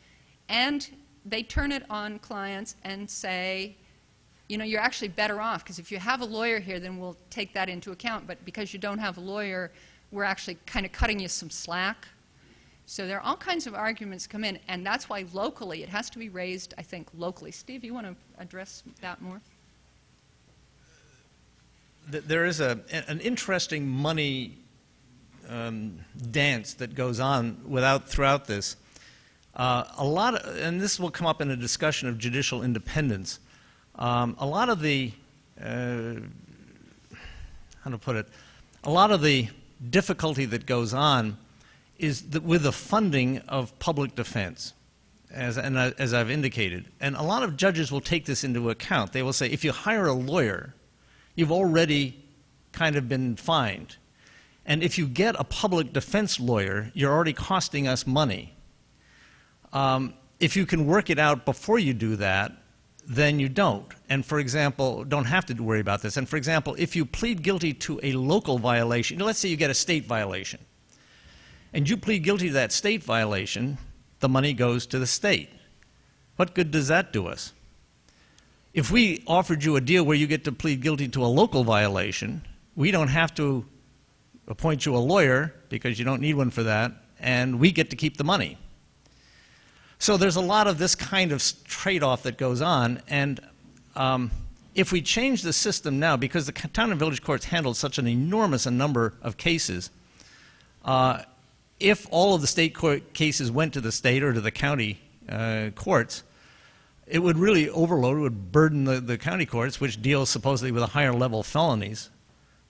and they turn it on clients and say, you know, you're actually better off, because if you have a lawyer here, then we'll take that into account. But because you don't have a lawyer, we're actually kind of cutting you some slack. So there are all kinds of arguments come in, and that's why locally it has to be raised, I think, locally. Steve, you want to address that more? There is an interesting money dance that goes on throughout this. And this will come up in a discussion of judicial independence. A lot of the, how to put it, a lot of the difficulty that goes on is with the funding of public defense, as I've indicated. And a lot of judges will take this into account. They will say, if you hire a lawyer, you've already kind of been fined. And if you get a public defense lawyer, you're already costing us money. If you can work it out before you do that, then you don't. And for example, don't have to worry about this. And for example, if you plead guilty to a local violation, let's say you get a state violation, and you plead guilty to that state violation, the money goes to the state. What good does that do us? If we offered you a deal where you get to plead guilty to a local violation, we don't have to appoint you a lawyer, because you don't need one for that, and we get to keep the money. So there's a lot of this kind of trade-off that goes on, and if we change the system now, because the town and village courts handled such an enormous number of cases, if all of the state court cases went to the state or to the county courts, it would really overload, it would burden the county courts, which deal supposedly with a higher level felonies.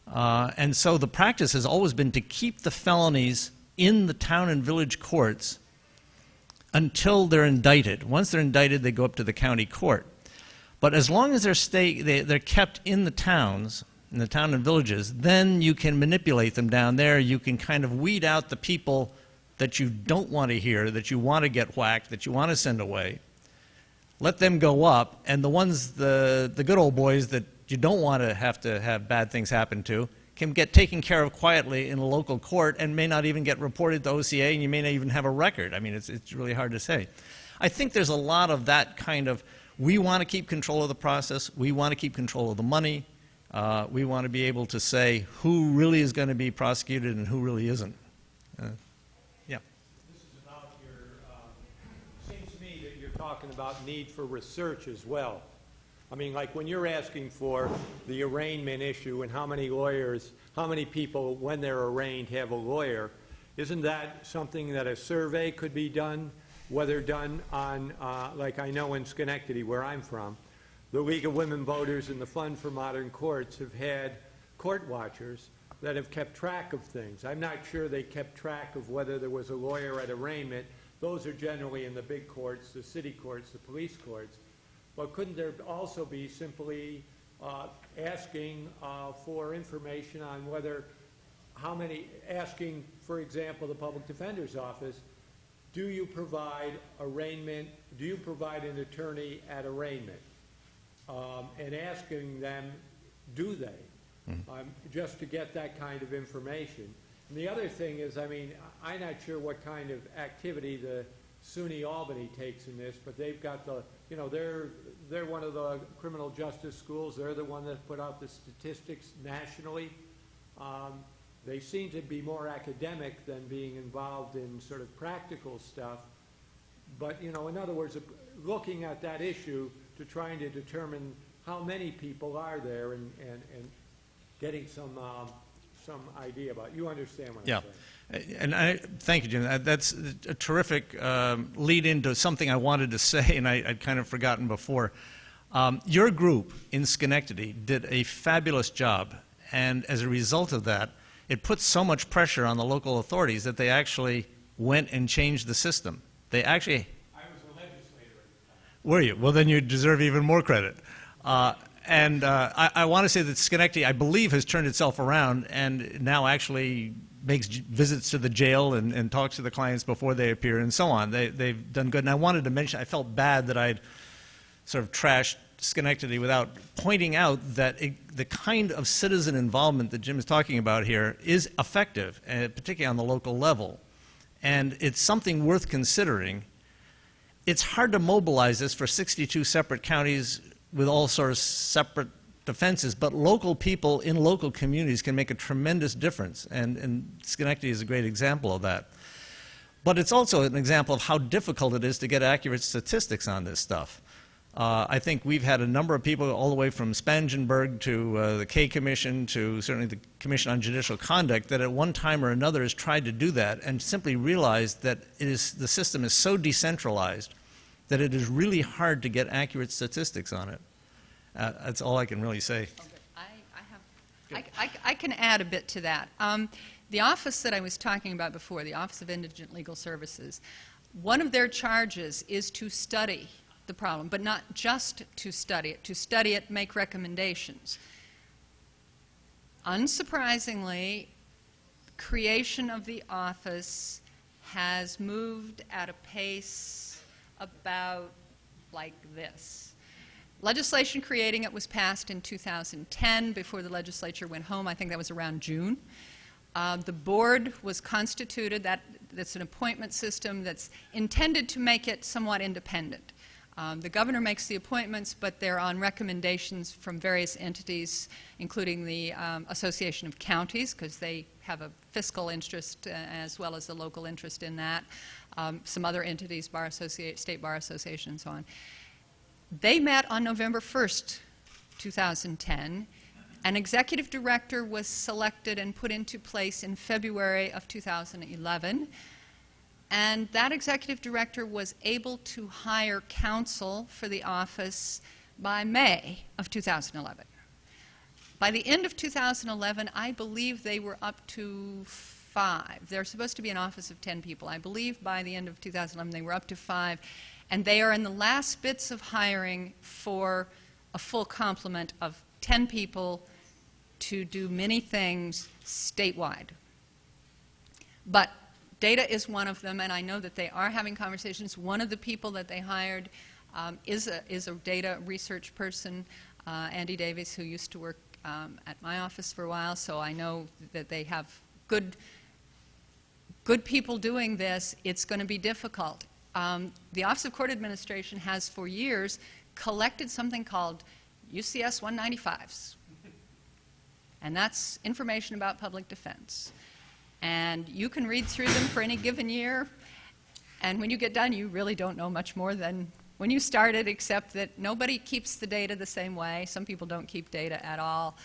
And so the practice has always been to keep the felonies in the town and village courts until they're indicted. Once they're indicted, they go up to the county court. But as long as they're kept in the towns, in the town and villages, then you can manipulate them down there. You can kind of weed out the people that you don't want to hear, that you want to get whacked, that you want to send away. Let them go up, and the ones, the good old boys that you don't want to have bad things happen to, can get taken care of quietly in a local court and may not even get reported to OCA, and you may not even have a record. I mean, it's really hard to say. I think there's a lot of that kind of, we want to keep control of the process, we want to keep control of the money, we want to be able to say who really is going to be prosecuted and who really isn't. Yeah. This is about seems to me that you're talking about need for research as well. I mean, like when you're asking for the arraignment issue and how many lawyers, how many people, when they're arraigned, have a lawyer, isn't that something that a survey could be done, whether done on, like I know in Schenectady, where I'm from, the League of Women Voters and the Fund for Modern Courts have had court watchers that have kept track of things. I'm not sure they kept track of whether there was a lawyer at arraignment. Those are generally in the big courts, the city courts, the police courts. But couldn't there also be simply asking for information on whether, how many, asking, for example, the public defender's office, do you provide arraignment, do you provide an attorney at arraignment? And asking them, do they? Just to get that kind of information. And the other thing is, I mean, I'm not sure what kind of activity the SUNY Albany takes in this, but they've got the, you know, they're one of the criminal justice schools. They're the one that put out the statistics nationally. They seem to be more academic than being involved in sort of practical stuff. But, you know, in other words, looking at that issue to trying to determine how many people are there and getting some idea about it. You understand what I'm saying? And thank you, Jim. That's a terrific lead into something I wanted to say, and I'd kind of forgotten before. Your group in Schenectady did a fabulous job, and as a result of that, it put so much pressure on the local authorities that they actually went and changed the system. They actually... I was a legislator at the time. Were you? Well, then you deserve even more credit. I want to say that Schenectady, I believe, has turned itself around and now actually makes visits to the jail and talks to the clients before they appear and so on. They've done good. And I wanted to mention, I felt bad that I'd sort of trashed Schenectady without pointing out that the kind of citizen involvement that Jim is talking about here is effective, particularly on the local level. And it's something worth considering. It's hard to mobilize this for 62 separate counties with all sorts of separate defenses, but local people in local communities can make a tremendous difference, and Schenectady is a great example of that. But it's also an example of how difficult it is to get accurate statistics on this stuff. I think we've had a number of people all the way from Spangenberg to the K Commission to certainly the Commission on Judicial Conduct that at one time or another has tried to do that and simply realized that the system is so decentralized that it is really hard to get accurate statistics on it. That's all I can really say. Okay. I can add a bit to that. The office that I was talking about before, the Office of Indigent Legal Services, one of their charges is to study the problem, but not just to study it, make recommendations. Unsurprisingly, creation of the office has moved at a pace about like this. Legislation creating it was passed in 2010 before the legislature went home. I think that was around June. The board was constituted. That's an appointment system that's intended to make it somewhat independent. The governor makes the appointments, but they're on recommendations from various entities, including the Association of Counties, because they have a fiscal interest as well as a local interest in that. Some other entities, State Bar Association and so on. They met on November 1st, 2010. An executive director was selected and put into place in February of 2011. And that executive director was able to hire counsel for the office by May of 2011. By the end of 2011, I believe they were up to 5. They're supposed to be an office of 10 people. I believe by the end of 2011 they were up to 5. And they are in the last bits of hiring for a full complement of 10 people to do many things statewide. But data is one of them, and I know that they are having conversations. One of the people that they hired is a data research person, Andy Davies, who used to work at my office for a while, so I know that they have good people doing this. It's going to be difficult. The Office of Court Administration has for years collected something called UCS 195s, and that's information about public defense. And you can read through them for any given year, and when you get done, you really don't know much more than when you started, except that nobody keeps the data the same way. Some people don't keep data at all.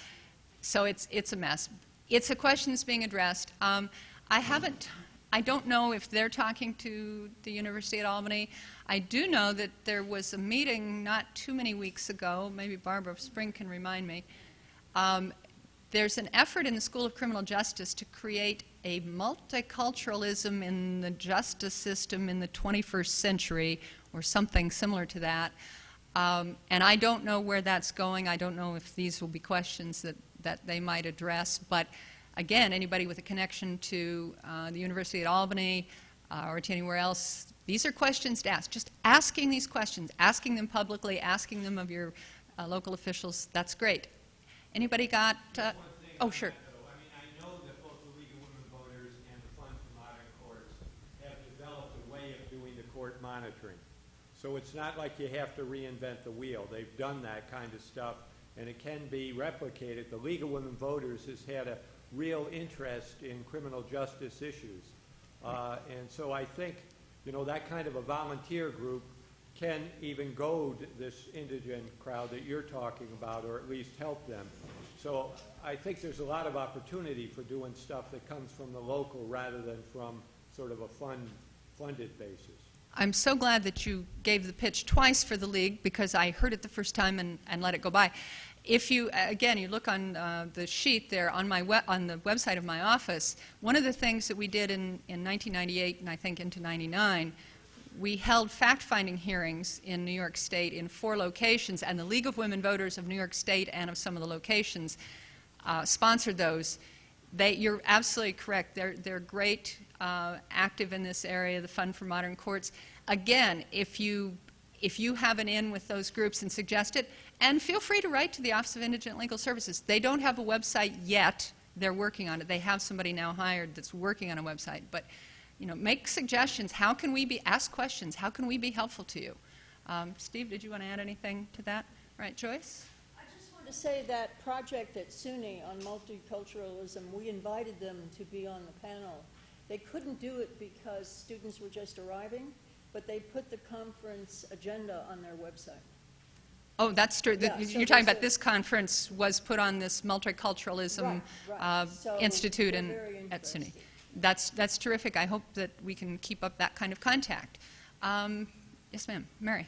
So it's a mess. It's a question that's being addressed. I don't know if they're talking to the University at Albany. I do know that there was a meeting not too many weeks ago. Maybe Barbara Spring can remind me. There's an effort in the School of Criminal Justice to create a multiculturalism in the justice system in the 21st century, or something similar to that. And I don't know where that's going. I don't know if these will be questions that they might address. But again, anybody with a connection to the University at Albany, or to anywhere else, these are questions to ask. Just asking these questions, asking them publicly, asking them of your local officials, that's great. Anybody got... oh, sure. I mean, I know that both the League of Women Voters and the Fund for Modern Courts have developed a way of doing the court monitoring. So it's not like you have to reinvent the wheel. They've done that kind of stuff, and it can be replicated. The League of Women Voters has had a real interest in criminal justice issues. And so I think, you know, that kind of a volunteer group can even goad this indigent crowd that you're talking about, or at least help them. So I think there's a lot of opportunity for doing stuff that comes from the local rather than from sort of a funded basis. I'm so glad that you gave the pitch twice for the League, because I heard it the first time and let it go by. If you, again, you look on the sheet there on on the website of my office, one of the things that we did in 1998 and I think into 99, we held fact-finding hearings in New York State in 4 locations, and the League of Women Voters of New York State and of some of the locations sponsored those. You're absolutely correct. They're great, active in this area, the Fund for Modern Courts. Again, if you have an in with those groups and suggest it, and feel free to write to the Office of Indigent Legal Services. They don't have a website yet. They're working on it. They have somebody now hired that's working on a website. But, you know, make suggestions. How can we ask questions? How can we be helpful to you? Steve, did you want to add anything to that? Right, Joyce? I just want to say that project at SUNY on multiculturalism, we invited them to be on the panel. They couldn't do it because students were just arriving, but they put the conference agenda on their website. Oh, that's true. Yeah, You're talking about this conference was put on this multiculturalism Right. So institute we're at very SUNY. interested. That's terrific. I hope that we can keep up that kind of contact. Yes, ma'am. Mary.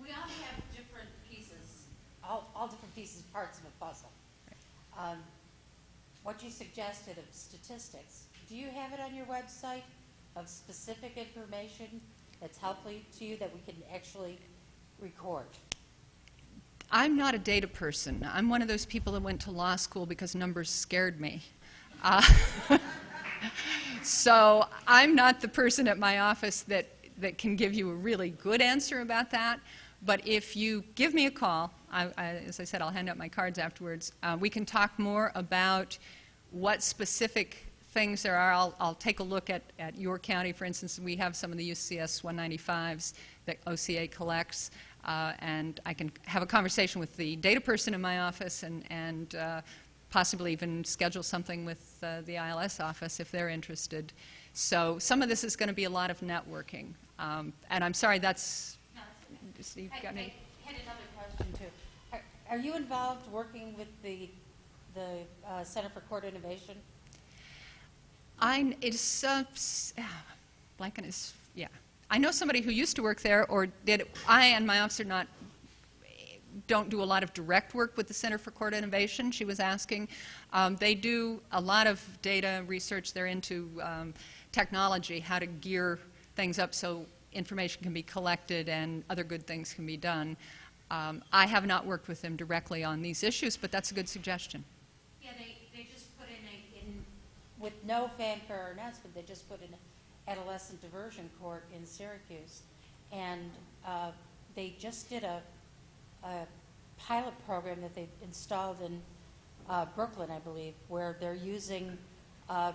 We all have different pieces, all different pieces, parts of a puzzle. What you suggested of statistics, do you have it on your website of specific information that's helpful to you that we can actually record? I'm not a data person. I'm one of those people that went to law school because numbers scared me. So I'm not the person at my office that can give you a really good answer about that. But if you give me a call, as I said, I'll hand out my cards afterwards. We can talk more about what specific things there are. I'll take a look at your county. For instance, we have some of the UCS 195s that OCA collects, and I can have a conversation with the data person in my office and possibly even schedule something with the ILS office if they're interested. So some of this is going to be a lot of networking. And I'm sorry, that's... Steve, got any? I had another question, too. Are you involved working with the Center for Court Innovation? Blanken is, yeah. I know somebody who used to work there, or did. I and my office don't do a lot of direct work with the Center for Court Innovation, she was asking. They do a lot of data research. They're into technology, how to gear things up so information can be collected and other good things can be done. I have not worked with them directly on these issues, but that's a good suggestion. Yeah, they just put in with no fanfare or announcement, they just put in adolescent diversion court in Syracuse. And they just did a pilot program that they've installed in Brooklyn, I believe, where they're using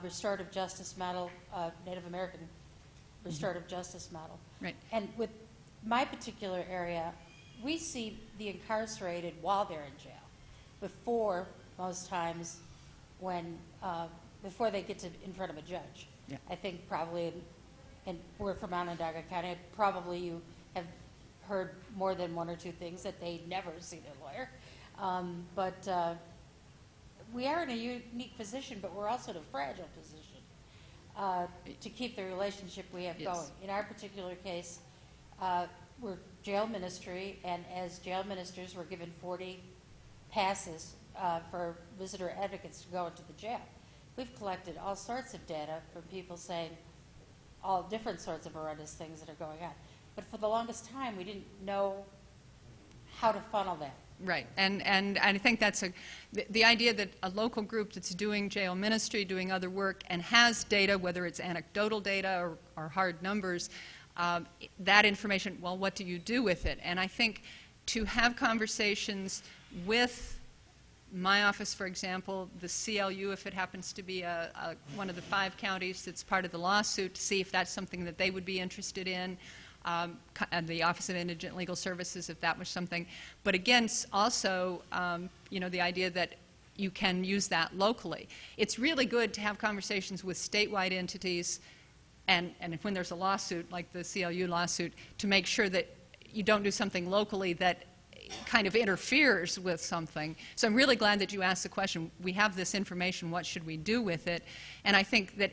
restorative justice model, Native American restorative justice model. Right. And with my particular area, we see the incarcerated while they're in jail, before most times when before they get in front of a judge. Yeah. I think probably, and we're from Onondaga County, probably you have heard more than one or two things that they never see their lawyer. But we are in a unique position, but we're also in a fragile position to keep the relationship we have Yes. going. In our particular case, we're jail ministry, and as jail ministers, we're given 40 passes for visitor advocates to go into the jail. We've collected all sorts of data from people saying all different sorts of horrendous things that are going on. But for the longest time, we didn't know how to funnel that. Right, and I think that's the idea that a local group that's doing jail ministry, doing other work, and has data, whether it's anecdotal data or hard numbers, that information, well, what do you do with it? And I think to have conversations with my office, for example, the CLU, if it happens to be one of the 5 counties that's part of the lawsuit, to see if that's something that they would be interested in. And the Office of Indigent Legal Services, if that was something. But again, also, the idea that you can use that locally. It's really good to have conversations with statewide entities, and when there's a lawsuit, like the CLU lawsuit, to make sure that you don't do something locally that kind of interferes with something. So I'm really glad that you asked the question. We have this information, what should we do with it? And I think that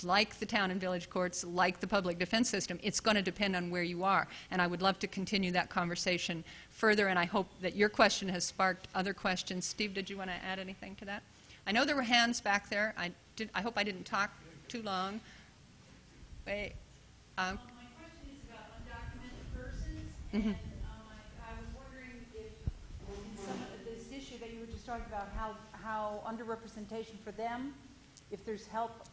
like the town and village courts, like the public defense system, it's going to depend on where you are. And I would love to continue that conversation further, and I hope that your question has sparked other questions. Steve, did you want to add anything to that? I know there were hands back there. I hope I didn't talk too long. Wait. My question is about undocumented persons, and I was wondering if some of this issue that you were just talking about, how underrepresentation for them, if there's help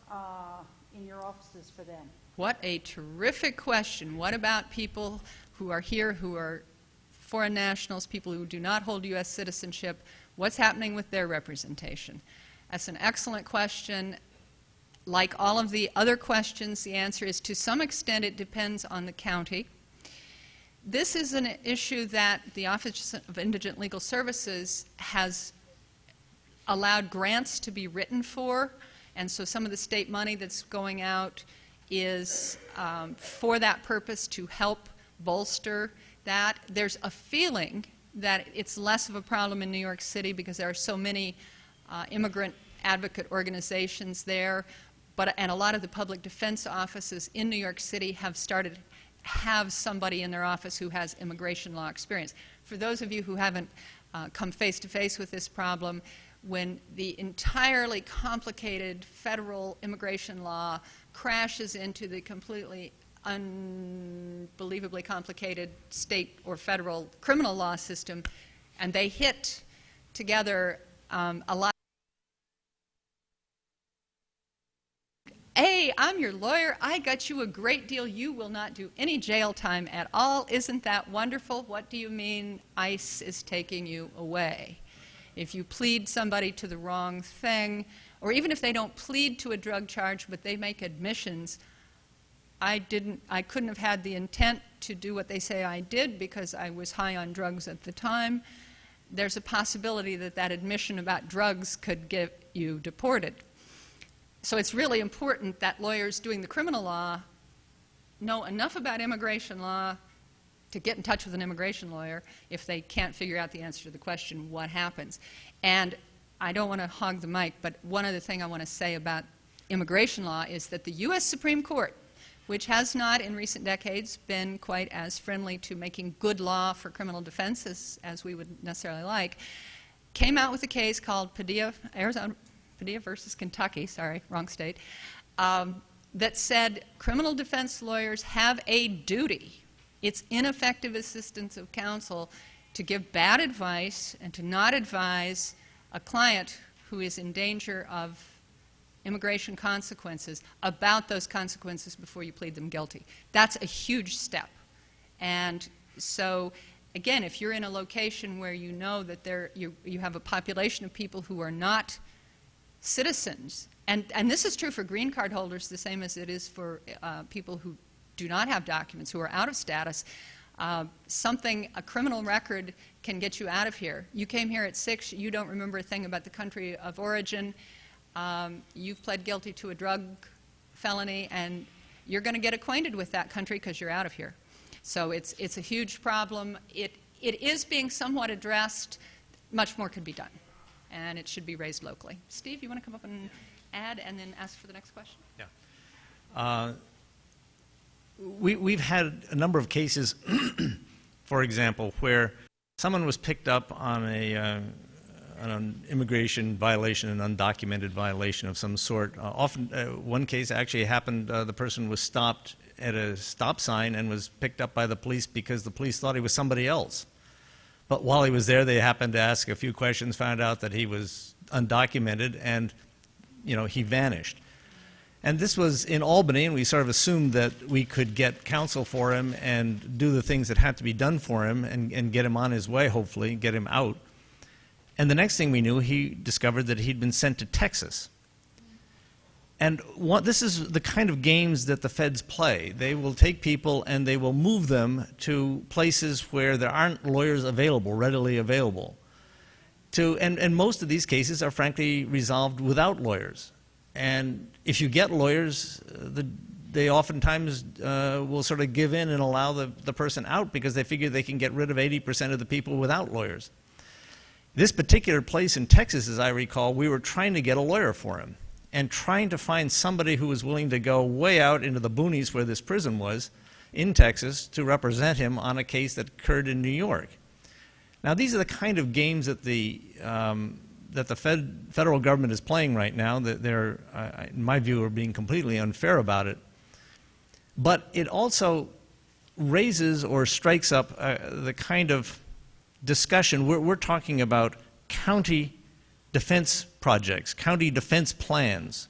in your offices for them. What a terrific question. What about people who are here, who are foreign nationals, people who do not hold U.S. citizenship? What's happening with their representation? That's an excellent question. Like all of the other questions, the answer is to some extent it depends on the county. This is an issue that the Office of Indigent Legal Services has allowed grants to be written for. And so some of the state money that's going out is for that purpose, to help bolster that. There's a feeling that it's less of a problem in New York City because there are so many immigrant advocate organizations there. And a lot of the public defense offices in New York City have somebody in their office who has immigration law experience. For those of you who haven't come face to face with this problem, when the entirely complicated federal immigration law crashes into the completely unbelievably complicated state or federal criminal law system, and they hit together a lot. Hey, I'm your lawyer. I got you a great deal. You will not do any jail time at all. Isn't that wonderful? What do you mean ICE is taking you away? If you plead somebody to the wrong thing, or even if they don't plead to a drug charge but they make admissions, I couldn't have had the intent to do what they say I did because I was high on drugs at the time. There's a possibility that that admission about drugs could get you deported. So it's really important that lawyers doing the criminal law know enough about immigration law to get in touch with an immigration lawyer if they can't figure out the answer to the question, what happens? And I don't want to hog the mic, but one other thing I want to say about immigration law is that the U.S. Supreme Court, which has not in recent decades been quite as friendly to making good law for criminal defense as we would necessarily like, came out with a case called Padilla versus Kentucky, sorry, wrong state, that said criminal defense lawyers have a duty. It's ineffective assistance of counsel to give bad advice and to not advise a client who is in danger of immigration consequences about those consequences before you plead them guilty. That's a huge step. And so, again, if you're in a location where you know that you have a population of people who are not citizens, and this is true for green card holders the same as it is for people who do not have documents, who are out of status, a criminal record can get you out of here. You came here at 6, you don't remember a thing about the country of origin, you've pled guilty to a drug felony, and you're going to get acquainted with that country because you're out of here. So it's a huge problem. It is being somewhat addressed. Much more could be done, and it should be raised locally. Steve, you want to come up and add and then ask for the next question? Yeah. We've had a number of cases, for example, where someone was picked up on an immigration violation, an undocumented violation of some sort. Often, one case actually happened, the person was stopped at a stop sign and was picked up by the police because the police thought he was somebody else. But while he was there, they happened to ask a few questions, found out that he was undocumented, and he vanished. And this was in Albany, and we sort of assumed that we could get counsel for him and do the things that had to be done for him and get him on his way, hopefully, get him out. And the next thing we knew, he discovered that he'd been sent to Texas. And this is the kind of games that the feds play. They will take people and they will move them to places where there aren't lawyers available, readily available. And most of these cases are frankly resolved without lawyers. And if you get lawyers, they oftentimes will sort of give in and allow the person out because they figure they can get rid of 80% of the people without lawyers. This particular place in Texas, as I recall, we were trying to get a lawyer for him and trying to find somebody who was willing to go way out into the boonies where this prison was in Texas to represent him on a case that occurred in New York. Now, these are the kind of games that the federal government is playing right now, that they're, in my view, are being completely unfair about it. But it also raises or strikes up the kind of discussion. We're talking about county defense projects, county defense plans.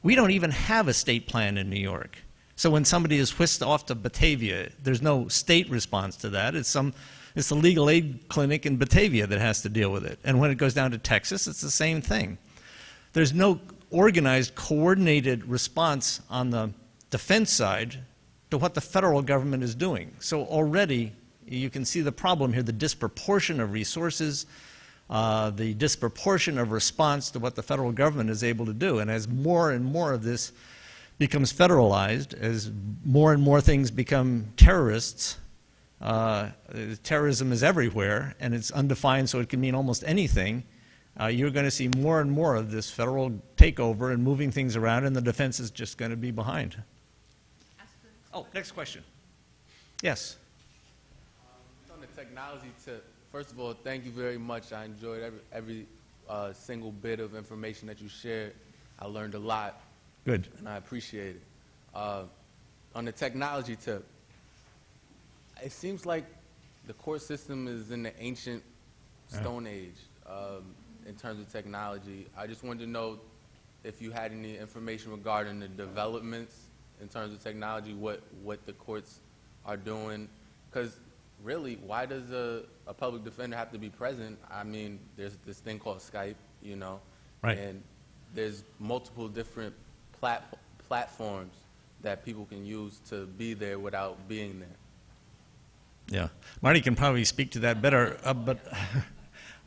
We don't even have a state plan in New York. So when somebody is whisked off to Batavia, there's no state response to that. It's the legal aid clinic in Batavia that has to deal with it. And when it goes down to Texas, it's the same thing. There's no organized, coordinated response on the defense side to what the federal government is doing. So already you can see the problem here, the disproportion of resources, the disproportion of response to what the federal government is able to do. And as more and more of this becomes federalized, as more and more things become terrorists, terrorism is everywhere, and it's undefined, so it can mean almost anything. You're going to see more and more of this federal takeover and moving things around, and the defense is just going to be behind. Oh, next question. Yes? On the technology tip, first of all, thank you very much. I enjoyed every single bit of information that you shared. I learned a lot. Good. And I appreciate it. On the technology tip, it seems like the court system is in the ancient Stone Age in terms of technology. I just wanted to know if you had any information regarding the developments in terms of technology, what the courts are doing. Because really, why does a public defender have to be present? I mean, there's this thing called Skype, Right. And there's multiple different platforms that people can use to be there without being there. Yeah. Marty can probably speak to that better, but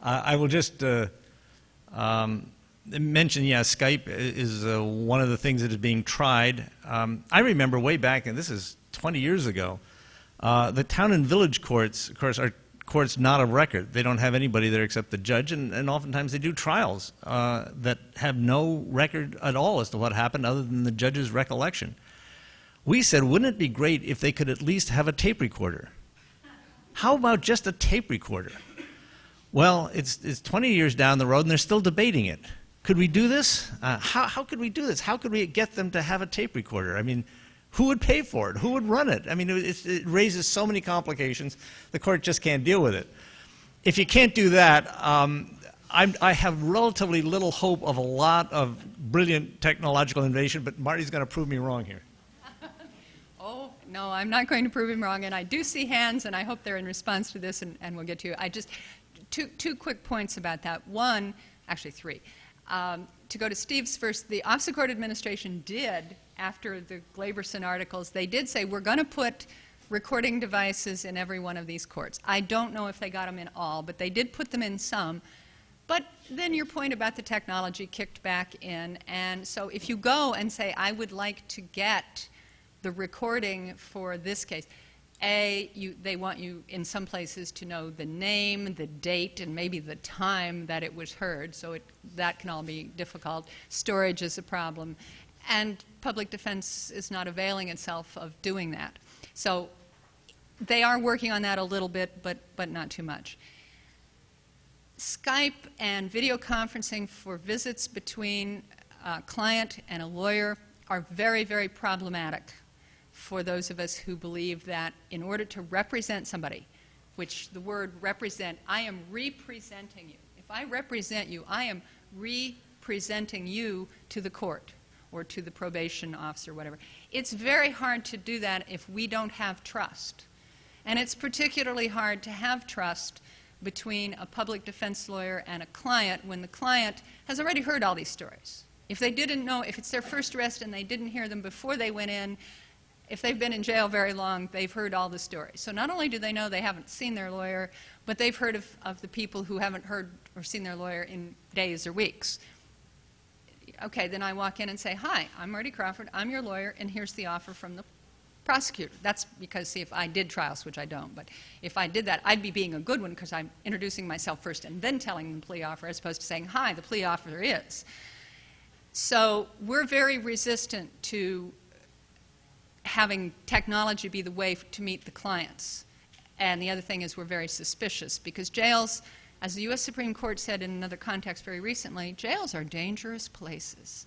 I will just mention, Skype is one of the things that is being tried. I remember way back, and this is 20 years ago, the town and village courts, of course, are courts not of record. They don't have anybody there except the judge, and oftentimes they do trials that have no record at all as to what happened other than the judge's recollection. We said, wouldn't it be great if they could at least have a tape recorder? How about just a tape recorder? Well, it's 20 years down the road, and they're still debating it. Could we do this? How could we do this? How could we get them to have a tape recorder? I mean, who would pay for it? Who would run it? I mean, it raises so many complications. The court just can't deal with it. If you can't do that, I have relatively little hope of a lot of brilliant technological innovation, but Marty's going to prove me wrong here. Oh, no, I'm not going to prove him wrong, and I do see hands, and I hope they're in response to this, and we'll get to you. Two quick points about that. One, actually three. To go to Steve's first, the Office of Court Administration did, after the Glaberson articles, they did say, we're going to put recording devices in every one of these courts. I don't know if they got them in all, but they did put them in some. But then your point about the technology kicked back in, and so if you go and say, I would like to get the recording for this case, they want you in some places to know the name, the date, and maybe the time that it was heard, so that can all be difficult. Storage is a problem, and public defense is not availing itself of doing that. So they are working on that a little bit, but not too much. Skype and video conferencing for visits between a client and a lawyer are very, very problematic for those of us who believe that in order to represent somebody which the word represent, I am representing you. If I represent you, I am representing you to the court or to the probation officer, whatever. It's very hard to do that if we don't have trust. And it's particularly hard to have trust between a public defense lawyer and a client when the client has already heard all these stories. If they didn't know, if it's their first arrest and they didn't hear them before they went in, if they've been in jail very long, they've heard all the stories. So not only do they know they haven't seen their lawyer, but they've heard of the people who haven't heard or seen their lawyer in days or weeks. Okay, then I walk in and say, hi, I'm Mardi Crawford, I'm your lawyer, and here's the offer from the prosecutor. That's because, see, if I did trials, which I don't, but if I did that, I'd be being a good one because I'm introducing myself first and then telling them the plea offer as opposed to saying, hi, the plea offer is. So we're very resistant to having technology be the way to meet the clients. And the other thing is we're very suspicious because jails, as the U.S. Supreme Court said in another context very recently, jails are dangerous places.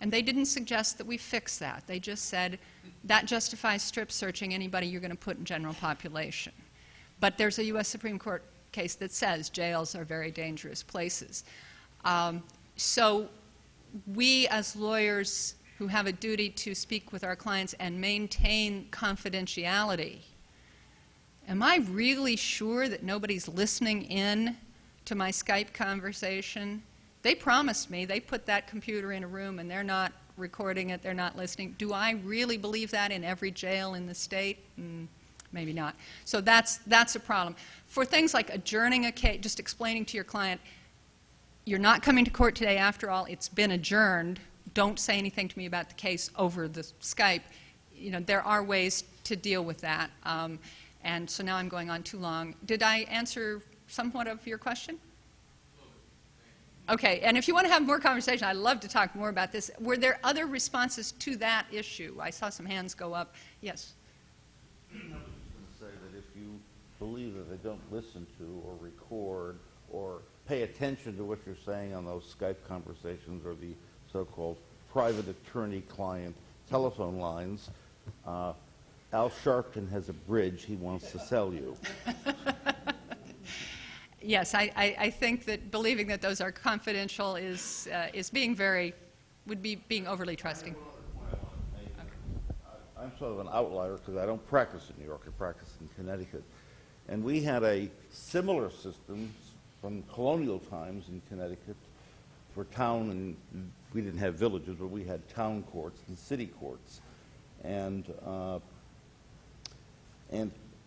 And they didn't suggest that we fix that. They just said that justifies strip searching anybody you're going to put in general population. But there's a U.S. Supreme Court case that says jails are very dangerous places. So we as lawyers who have a duty to speak with our clients and maintain confidentiality, am I really sure that nobody's listening in to my Skype conversation? They promised me, they put that computer in a room and they're not recording it, they're not listening. Do I really believe that in every jail in the state? Maybe not. So that's a problem. For things like adjourning a case, just explaining to your client, you're not coming to court today after all, it's been adjourned, don't say anything to me about the case over the Skype. You know, there are ways to deal with that. And so now I'm going on too long. Did I answer somewhat of your question? Okay, and if you want to have more conversation, I'd love to talk more about this. Were there other responses to that issue? I saw some hands go up. Yes? I was just going to say that if you believe that they don't listen to or record or pay attention to what you're saying on those Skype conversations or the so-called private attorney-client telephone lines, Al Sharpton has a bridge he wants to sell you. Yes, I think that believing that those are confidential is being would be being overly trusting. I'm sort of an outlier because I don't practice in New York, I practice in Connecticut. And we had a similar system from colonial times in Connecticut for town, and we didn't have villages, but we had town courts and city courts. And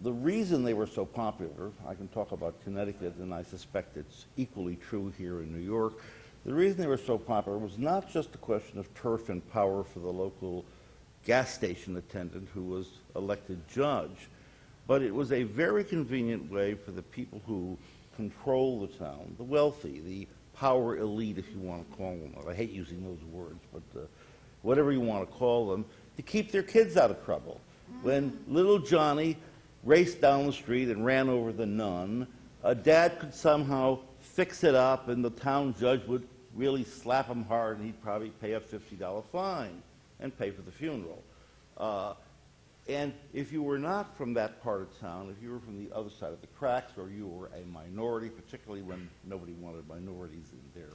the reason they were so popular, I can talk about Connecticut, and I suspect it's equally true here in New York. The reason they were so popular was not just a question of turf and power for the local gas station attendant who was elected judge, but it was a very convenient way for the people who control the town, the wealthy, the power elite, if you want to call them. I hate using those words, but whatever you want to call them, to keep their kids out of trouble. When little Johnny raced down the street and ran over the nun, a dad could somehow fix it up and the town judge would really slap him hard and he'd probably pay a $50 fine and pay for the funeral. And if you were not from that part of town, if you were from the other side of the tracks or you were a minority, particularly when nobody wanted minorities in their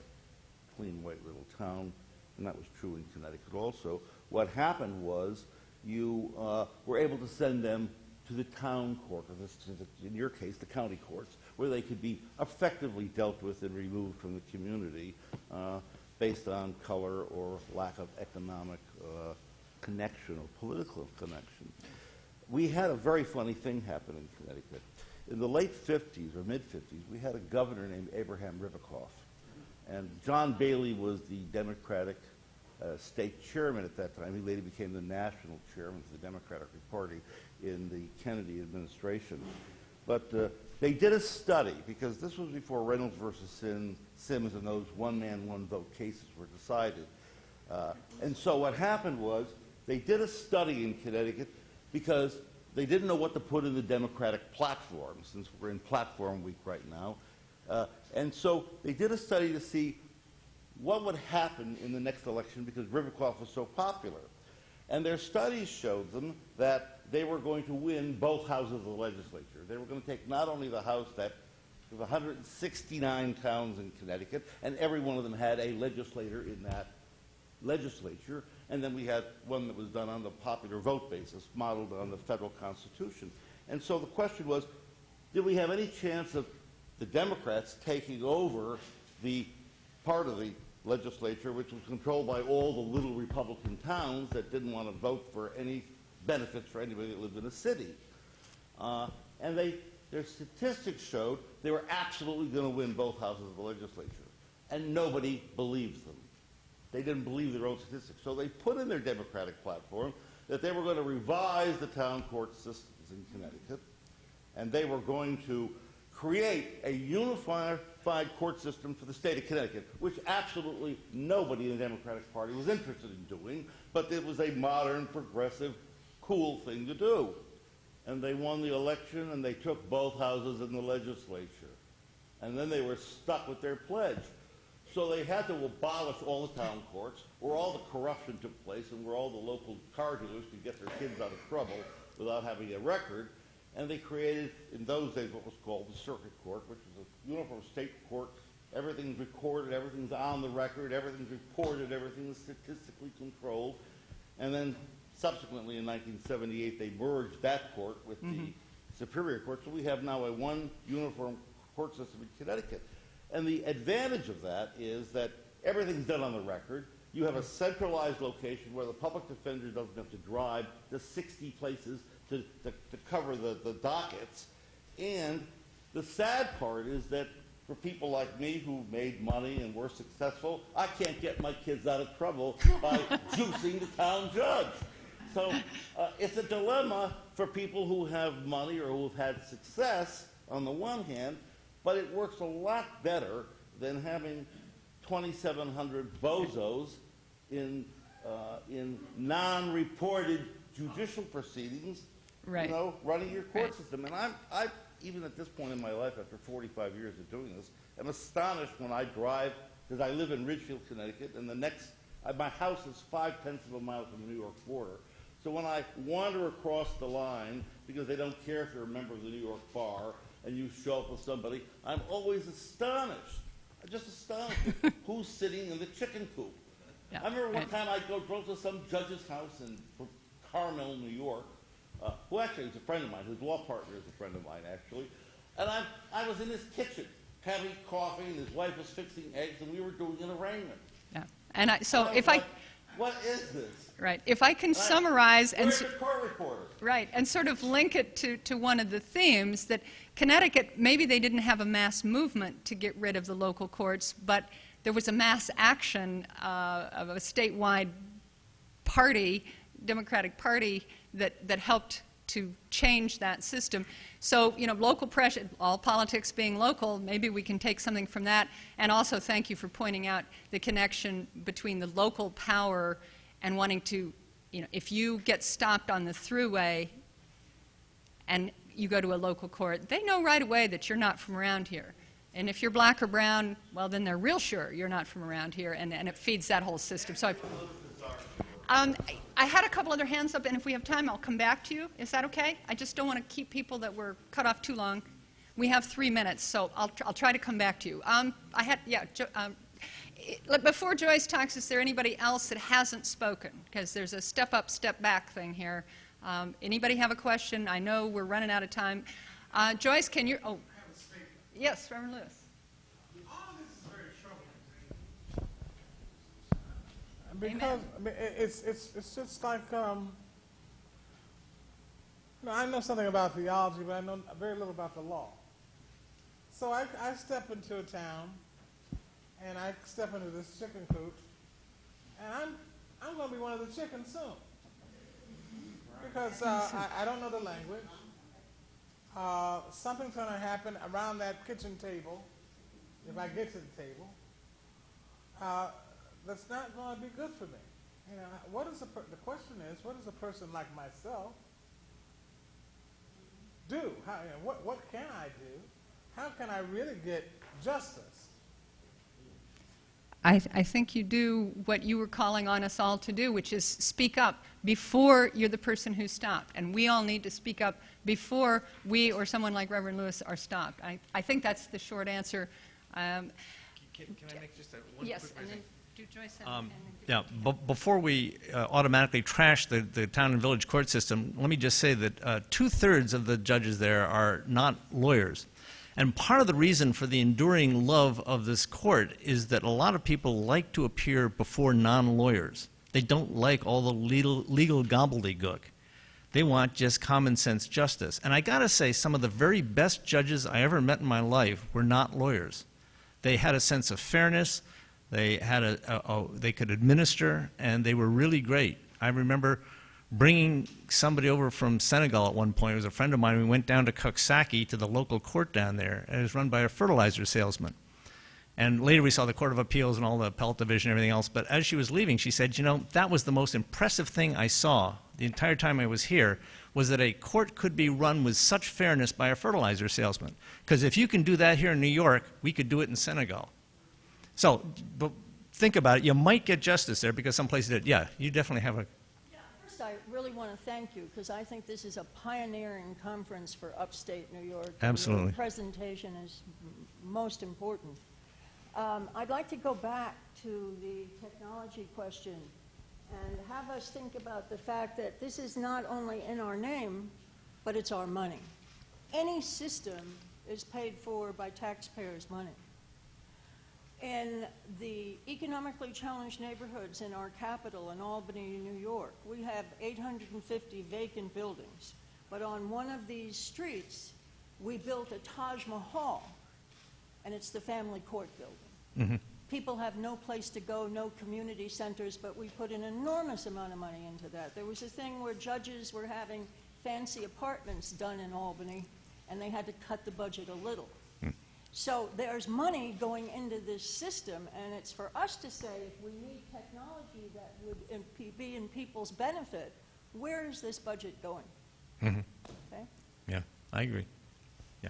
clean, white little town, and that was true in Connecticut also, what happened was you were able to send them to the town court, or in your case, the county courts, where they could be effectively dealt with and removed from the community based on color or lack of economic connection or political connection. We had a very funny thing happen in Connecticut. In the late 50s or mid-50s, we had a governor named Abraham Ribicoff. And John Bailey was the Democratic state chairman at that time. He later became the national chairman of the Democratic Party in the Kennedy administration. But they did a study, because this was before Reynolds versus Sims and those one-man, one-vote cases were decided. And so what happened was they did a study in Connecticut because they didn't know what to put in the Democratic platform, since we're in platform week right now. And so they did a study to see what would happen in the next election because Ribicoff was so popular. And their studies showed them that they were going to win both houses of the legislature. They were going to take not only the house that there was 169 towns in Connecticut, and every one of them had a legislator in that legislature, and then we had one that was done on the popular vote basis, modeled on the federal Constitution. And so the question was, did we have any chance of the Democrats taking over the part of the legislature which was controlled by all the little Republican towns that didn't want to vote for any benefits for anybody that lived in a city? And their statistics showed they were absolutely going to win both houses of the legislature. And nobody believes them. They didn't believe their own statistics. So they put in their Democratic platform that they were going to revise the town court systems in Connecticut, and they were going to create a unified court system for the state of Connecticut, which absolutely nobody in the Democratic Party was interested in doing, but it was a modern, progressive, cool thing to do. And they won the election, and they took both houses in the legislature. And then they were stuck with their pledge. So they had to abolish all the town courts, where all the corruption took place and where all the local car dealers could get their kids out of trouble without having a record. And they created, in those days, what was called the circuit court, which is a uniform state court. Everything's recorded, everything's on the record, everything's reported, everything's statistically controlled. And then subsequently in 1978, they merged that court with the Superior Court. So we have now a one uniform court system in Connecticut. And the advantage of that is that everything's done on the record. You have a centralized location where the public defender doesn't have to drive to 60 places to cover the dockets. And the sad part is that for people like me who made money and were successful, I can't get my kids out of trouble by juicing the town judge. So it's a dilemma for people who have money or who have had success on the one hand, but it works a lot better than having 2,700 bozos in non-reported judicial proceedings, right, you know, running your court system. And I, even at this point in my life, after 45 years of doing this, am astonished when I drive, because I live in Ridgefield, Connecticut, and my house is 0.5 of a mile from the New York border. So when I wander across the line, because they don't care if you're a member of the New York Bar, and you show up with somebody, I'm always astonished. I'm just astonished who's sitting in the chicken coop. Yeah. I remember one time I drove to some judge's house in Carmel, New York, who actually is a friend of mine, whose law partner is a friend of mine, actually. And I was in his kitchen having coffee, and his wife was fixing eggs, and we were doing an arraignment. Yeah. And what is this? Right. If I can summarize and where's the court reporter? Right, and sort of link it to one of the themes that Connecticut, maybe they didn't have a mass movement to get rid of the local courts, but there was a mass action of a statewide party, Democratic Party, that helped to change that system. So, you know, local pressure, all politics being local, maybe we can take something from that. And also thank you for pointing out the connection between the local power and wanting to, you know, if you get stopped on the thruway and you go to a local court, they know right away that you're not from around here. And if you're black or brown, well, then they're real sure you're not from around here, and it feeds that whole system. So I had a couple other hands up, and if we have time, I'll come back to you. Is that okay? I just don't want to keep people that were cut off too long. We have 3 minutes, so I'll try to come back to you. Before Joyce talks, is there anybody else that hasn't spoken? Because there's a step up, step back thing here. Anybody have a question? I know we're running out of time. Joyce, can you? Oh, yes, Reverend Lewis. All this is very troubling. Because I mean, it's just like I know something about theology, but I know very little about the law. So I step into a town, and I step into this chicken coop, and I'm going to be one of the chickens soon, because I don't know the language. Something's going to happen around that kitchen table, if I get to the table, that's not going to be good for me. You know, the question is, what does a person like myself do? What can I do? How can I really get justice? I think you do what you were calling on us all to do, which is speak up before you're the person who's stopped. And we all need to speak up before we or someone like Reverend Lewis are stopped. I think that's the short answer. Can I make just one yes, quick and then thing? do Joyce Yeah, before we automatically trash the town and village court system, let me just say that 2/3 of the judges there are not lawyers. And part of the reason for the enduring love of this court is that a lot of people like to appear before non-lawyers. They don't like all the legal gobbledygook. They want just common sense justice. And I gotta say, some of the very best judges I ever met in my life were not lawyers. They had a sense of fairness, they had they could administer, and they were really great. I remember bringing somebody over from Senegal at one point. It was a friend of mine. We went down to Coxsackie to the local court down there, and it was run by a fertilizer salesman. And later we saw the Court of Appeals and all the appellate division and everything else. But as she was leaving, she said, you know, that was the most impressive thing I saw the entire time I was here, was that a court could be run with such fairness by a fertilizer salesman. Because if you can do that here in New York, we could do it in Senegal. So, but think about it. You might get justice there because some places did. Yeah, you definitely have a... First, I really want to thank you because I think this is a pioneering conference for upstate New York. Absolutely. Your presentation is most important. I'd like to go back to the technology question and have us think about the fact that this is not only in our name, but it's our money. Any system is paid for by taxpayers' money. In the economically challenged neighborhoods in our capital, in Albany, New York, we have 850 vacant buildings. But on one of these streets, we built a Taj Mahal, and it's the family court building. Mm-hmm. People have no place to go, no community centers, but we put an enormous amount of money into that. There was a thing where judges were having fancy apartments done in Albany, and they had to cut the budget a little. So there's money going into this system, and it's for us to say if we need technology that would be in people's benefit, where is this budget going? Mm-hmm. Okay? Yeah, I agree. Yeah.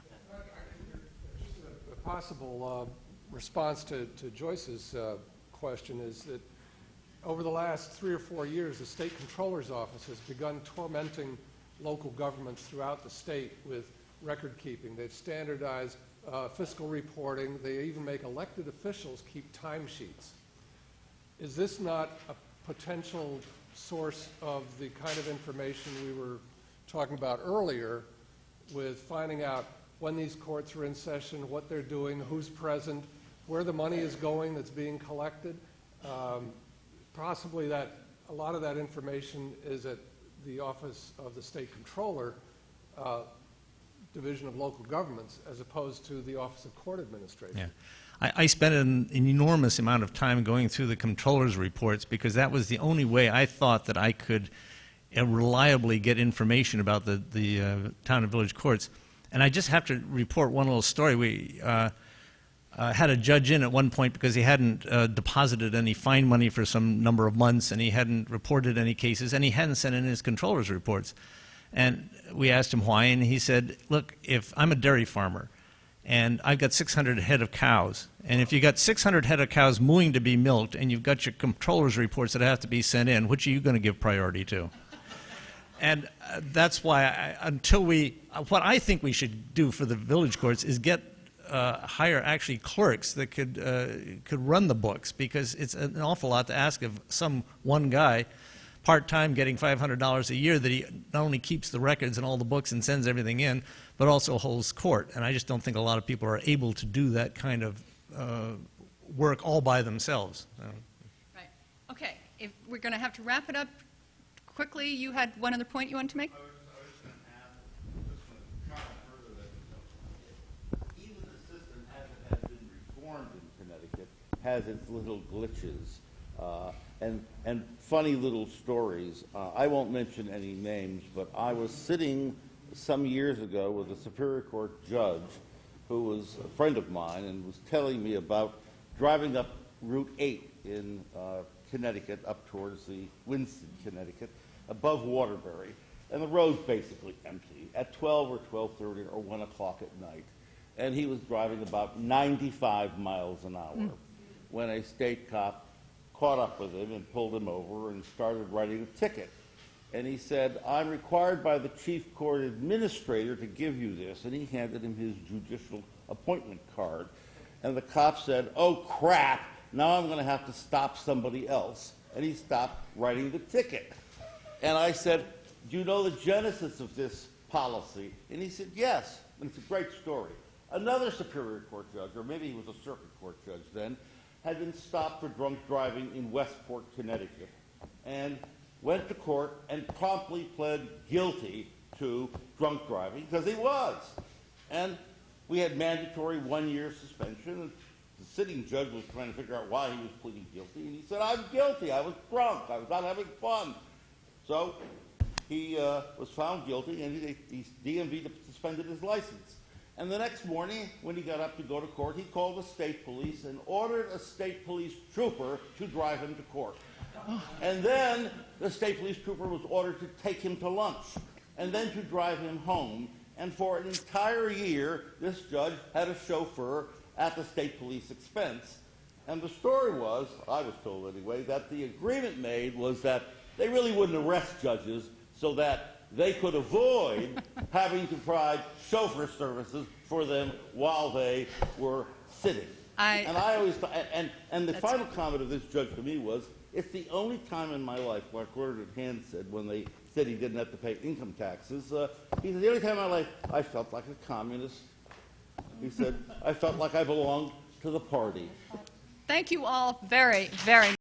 Just a possible response to Joyce's question is that over the last 3 or 4 years, the state controller's office has begun tormenting local governments throughout the state with record keeping. They've standardized fiscal reporting. They even make elected officials keep timesheets. Is this not a potential source of the kind of information we were talking about earlier with finding out when these courts are in session, what they're doing, who's present, where the money is going that's being collected? Possibly that a lot of that information is at the Office of the State Controller, Division of Local Governments, as opposed to the Office of Court Administration. Yeah. I spent an enormous amount of time going through the controller's reports because that was the only way I thought that I could reliably get information about the town and village courts. And I just have to report one little story. We had a judge in at one point because he hadn't deposited any fine money for some number of months, and he hadn't reported any cases, and he hadn't sent in his controller's reports. And we asked him why, and he said, look, if I'm a dairy farmer, and I've got 600 head of cows, and if you've got 600 head of cows mooing to be milked, and you've got your controller's reports that have to be sent in, which are you going to give priority to? And that's why what I think we should do for the village courts is hire actually clerks that could run the books, because it's an awful lot to ask of some one guy part-time getting $500 a year that he not only keeps the records and all the books and sends everything in, but also holds court. And I just don't think a lot of people are able to do that kind of work all by themselves. Right. Okay. If we're going to have to wrap it up quickly, you had one other point you wanted to make? I was going to add, just going to comment further that even the system, as it has been reformed in Connecticut, has its little glitches and funny little stories. I won't mention any names, but I was sitting some years ago with a Superior Court judge who was a friend of mine and was telling me about driving up Route 8 in Connecticut, up towards the Winston, Connecticut, above Waterbury, and the road's basically empty at 12 or 12:30 or 1 o'clock at night. And he was driving about 95 miles an hour. when a state cop caught up with him and pulled him over and started writing a ticket. And he said, I'm required by the chief court administrator to give you this. And he handed him his judicial appointment card. And the cop said, oh, crap, now I'm going to have to stop somebody else. And he stopped writing the ticket. And I said, do you know the genesis of this policy? And he said, yes. And it's a great story. Another Superior Court judge, or maybe he was a Circuit Court judge then, had been stopped for drunk driving in Westport, Connecticut, and went to court and promptly pled guilty to drunk driving, because he was. And we had mandatory 1-year suspension, and the sitting judge was trying to figure out why he was pleading guilty, and he said, I'm guilty, I was drunk, I was not having fun. So he was found guilty, and he DMV suspended his license. And the next morning, when he got up to go to court, he called the state police and ordered a state police trooper to drive him to court. And then the state police trooper was ordered to take him to lunch and then to drive him home. And for an entire year, this judge had a chauffeur at the state police expense. And the story was, I was told anyway, that the agreement made was that they really wouldn't arrest judges so that they could avoid having to provide chauffeur services for them while they were sitting. And I always thought, and the final comment of this judge to me was, it's the only time in my life, like Gordon Hand said, when they said he didn't have to pay income taxes, he said, the only time in my life I felt like a communist. He said, I felt like I belonged to the party. Thank you all very, very much.